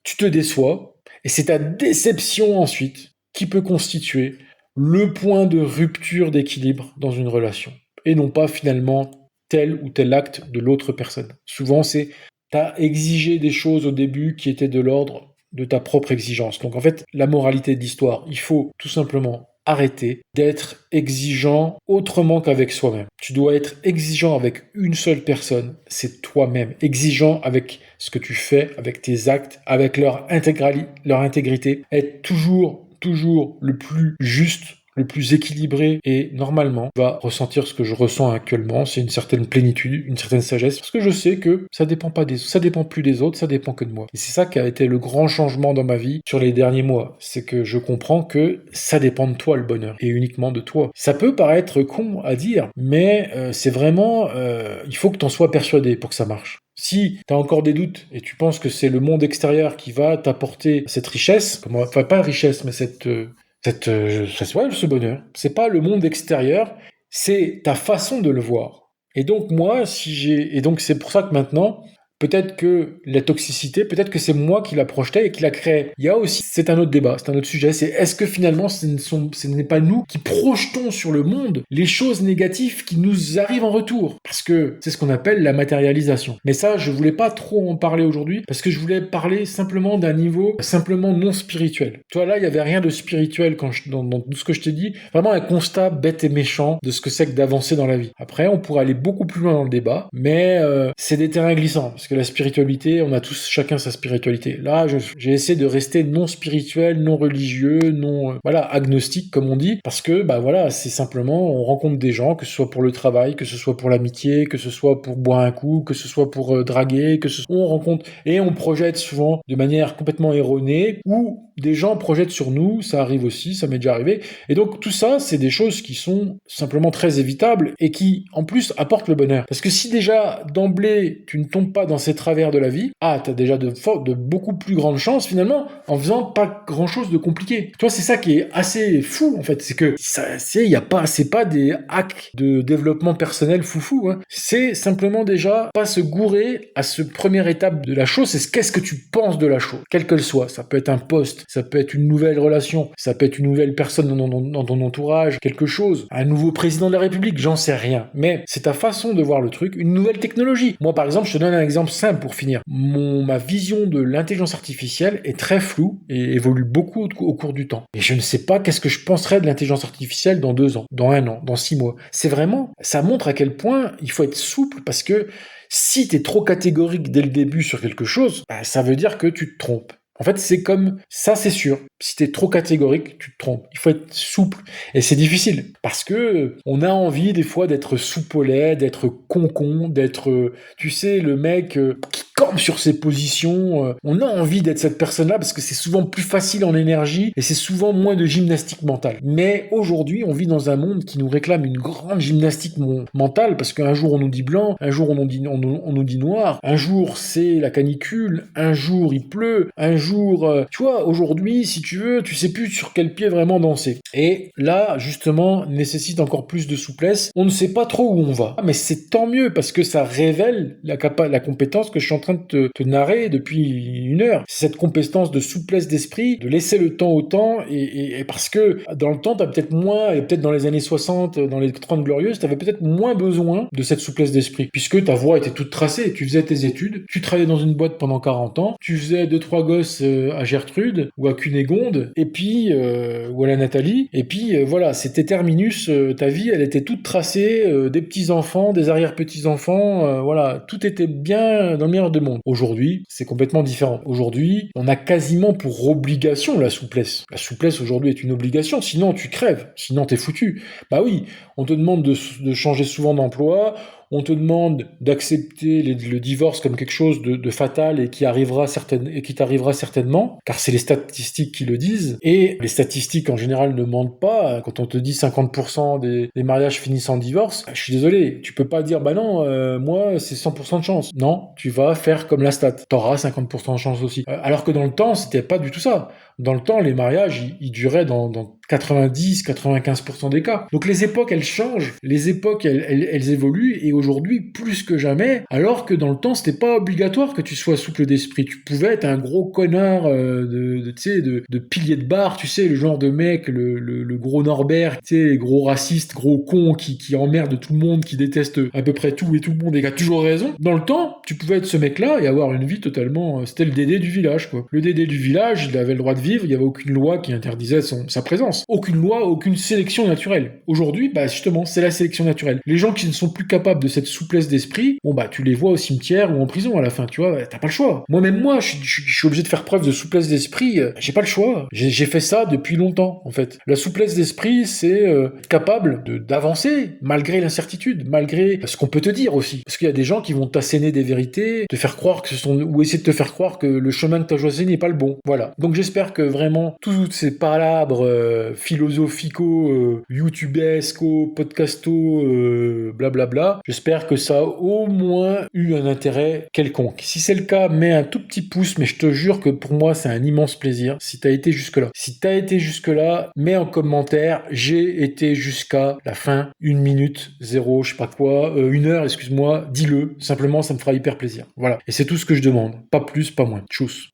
tu te déçois, et c'est ta déception ensuite qui peut constituer le point de rupture d'équilibre dans une relation, et non pas finalement tel ou tel acte de l'autre personne. Souvent, c'est t'as exigé des choses au début qui étaient de l'ordre de ta propre exigence. Donc en fait, la moralité de l'histoire, il faut tout simplement arrêter d'être exigeant autrement qu'avec soi-même. Tu dois être exigeant avec une seule personne, c'est toi-même. Exigeant avec ce que tu fais, avec tes actes, avec leur intégrité. Être toujours le plus juste, le plus équilibré, et normalement, tu vas ressentir ce que je ressens actuellement, c'est une certaine plénitude, une certaine sagesse, parce que je sais que ça dépend plus des autres, ça dépend que de moi. Et c'est ça qui a été le grand changement dans ma vie sur les derniers mois, c'est que je comprends que ça dépend de toi le bonheur, et uniquement de toi. Ça peut paraître con à dire, mais c'est vraiment, il faut que t'en sois persuadé pour que ça marche. Si tu as encore des doutes et tu penses que c'est le monde extérieur qui va t'apporter cette richesse, enfin pas richesse, mais ce bonheur, c'est pas le monde extérieur, c'est ta façon de le voir. Et donc donc c'est pour ça que maintenant, peut-être que la toxicité, peut-être que c'est moi qui la projetais et qui la créais. Il y a aussi, c'est un autre débat, c'est un autre sujet, c'est est-ce que finalement ce n'est pas nous qui projetons sur le monde les choses négatives qui nous arrivent en retour? Parce que c'est ce qu'on appelle la matérialisation. Mais ça, je voulais pas trop en parler aujourd'hui, parce que je voulais parler simplement d'un niveau simplement non spirituel. Toi là, il y avait rien de spirituel dans tout ce que je t'ai dit, vraiment un constat bête et méchant de ce que c'est que d'avancer dans la vie. Après, on pourrait aller beaucoup plus loin dans le débat, mais c'est des terrains glissants. Parce que la spiritualité, on a tous chacun sa spiritualité. Là, j'ai essayé de rester non spirituel, non religieux, agnostique comme on dit, parce que c'est simplement on rencontre des gens, que ce soit pour le travail, que ce soit pour l'amitié, que ce soit pour boire un coup, que ce soit pour draguer, on rencontre et on projette souvent de manière complètement erronée, ou des gens projettent sur nous, ça arrive aussi, ça m'est déjà arrivé. Et donc tout ça, c'est des choses qui sont simplement très évitables et qui en plus apportent le bonheur. Parce que si déjà d'emblée tu ne tombes pas dans ces travers de la vie, t'as déjà de beaucoup plus grandes chances finalement en faisant pas grand chose de compliqué. Tu vois, c'est ça qui est assez fou en fait, c'est que c'est pas des hacks de développement personnel foufou, hein. C'est simplement déjà pas se gourer à ce première étape de la chose, c'est qu'est-ce que tu penses de la chose, quelle qu'elle soit. Ça peut être un poste, ça peut être une nouvelle relation, ça peut être une nouvelle personne dans ton entourage, quelque chose, un nouveau président de la République, j'en sais rien. Mais c'est ta façon de voir le truc, une nouvelle technologie. Moi par exemple, je te donne un exemple simple pour finir. Ma vision de l'intelligence artificielle est très floue et évolue beaucoup au cours du temps. Et je ne sais pas qu'est-ce que je penserais de l'intelligence artificielle dans 2 ans, dans 1 an, dans 6 mois. C'est vraiment, ça montre à quel point il faut être souple, parce que si t'es trop catégorique dès le début sur quelque chose, ça veut dire que tu te trompes. En fait, c'est comme ça, c'est sûr. Si t'es trop catégorique, tu te trompes. Il faut être souple. Et c'est difficile. Parce que on a envie, des fois, d'être soupe au lait, d'être concon, d'être, tu sais, le mec qui campe sur ses positions. On a envie d'être cette personne-là parce que c'est souvent plus facile en énergie et c'est souvent moins de gymnastique mentale. Mais aujourd'hui, on vit dans un monde qui nous réclame une grande gymnastique mentale, parce qu'un jour on nous dit blanc, un jour on nous dit noir, un jour c'est la canicule, un jour il pleut, un jour, tu vois, aujourd'hui, si tu veux, tu sais plus sur quel pied vraiment danser. Et là, justement, nécessite encore plus de souplesse. On ne sait pas trop où on va. Mais c'est tant mieux, parce que ça révèle la compétence que je suis en train de te narrer depuis 1 heure. C'est cette compétence de souplesse d'esprit, de laisser le temps au temps, et parce que dans le temps, t'as peut-être moins, et peut-être dans les années 60, dans les 30 glorieuses, t'avais peut-être moins besoin de cette souplesse d'esprit, puisque ta voie était toute tracée. Tu faisais tes études, tu travaillais dans une boîte pendant 40 ans, tu faisais 2-3 gosses à Gertrude, ou à Cunégonde, et puis, ou à la Nathalie, et puis voilà, c'était terminus, ta vie, elle était toute tracée, des petits-enfants, des arrière-petits-enfants, voilà, tout était bien dans le meilleur des mondes. Aujourd'hui, c'est complètement différent. Aujourd'hui, on a quasiment pour obligation la souplesse. La souplesse aujourd'hui est une obligation, sinon tu crèves, sinon t'es foutu. Bah oui, on te demande de changer souvent d'emploi, on te demande d'accepter le divorce comme quelque chose de fatal et qui t'arrivera certainement, car c'est les statistiques qui le disent, et les statistiques en général ne mentent pas. Quand on te dit 50% des mariages finissent en divorce, je suis désolé, tu peux pas dire bah non, moi c'est 100% de chance. Non, tu vas faire comme la stat, t'auras 50% de chance aussi. Alors que dans le temps, c'était pas du tout ça. Dans le temps, les mariages, ils duraient dans 90-95% des cas. Donc les époques, elles changent, les époques, elles évoluent, et aujourd'hui, plus que jamais, alors que dans le temps, c'était pas obligatoire que tu sois souple d'esprit. Tu pouvais être un gros connard de pilier de bar, tu sais, le genre de mec, le gros Norbert, tu sais, gros raciste, gros con, qui emmerde tout le monde, qui déteste à peu près tout et tout le monde et qui a toujours raison. Dans le temps, tu pouvais être ce mec-là et avoir une vie totalement... C'était le Dédé du village, quoi. Le Dédé du village, il avait le droit de vivre, il n'y avait aucune loi qui interdisait sa présence. Aucune loi, aucune sélection naturelle. Aujourd'hui, bah justement, c'est la sélection naturelle. Les gens qui ne sont plus capables de cette souplesse d'esprit, bon bah tu les vois au cimetière ou en prison à la fin, tu vois, t'as pas le choix. Moi-même moi, je suis obligé de faire preuve de souplesse d'esprit, j'ai pas le choix. J'ai fait ça depuis longtemps, en fait. La souplesse d'esprit, c'est être capable d'avancer malgré l'incertitude, malgré ce qu'on peut te dire aussi. Parce qu'il y a des gens qui vont t'asséner des vérités, te faire croire ou essayer de te faire croire que le chemin que t'as choisi n'est pas le bon. Voilà. Donc j'espère que vraiment toutes ces palabres philosophico, youtubesco, podcasto, blablabla, j'espère que ça a au moins eu un intérêt quelconque. Si c'est le cas, mets un tout petit pouce, mais je te jure que pour moi, c'est un immense plaisir si t'as été jusque-là. Si t'as été jusque-là, mets en commentaire, j'ai été jusqu'à la fin, 1 minute, 0, je sais pas quoi, 1 heure, excuse-moi, dis-le, simplement, ça me fera hyper plaisir. Voilà. Et c'est tout ce que je demande. Pas plus, pas moins. Tchuss.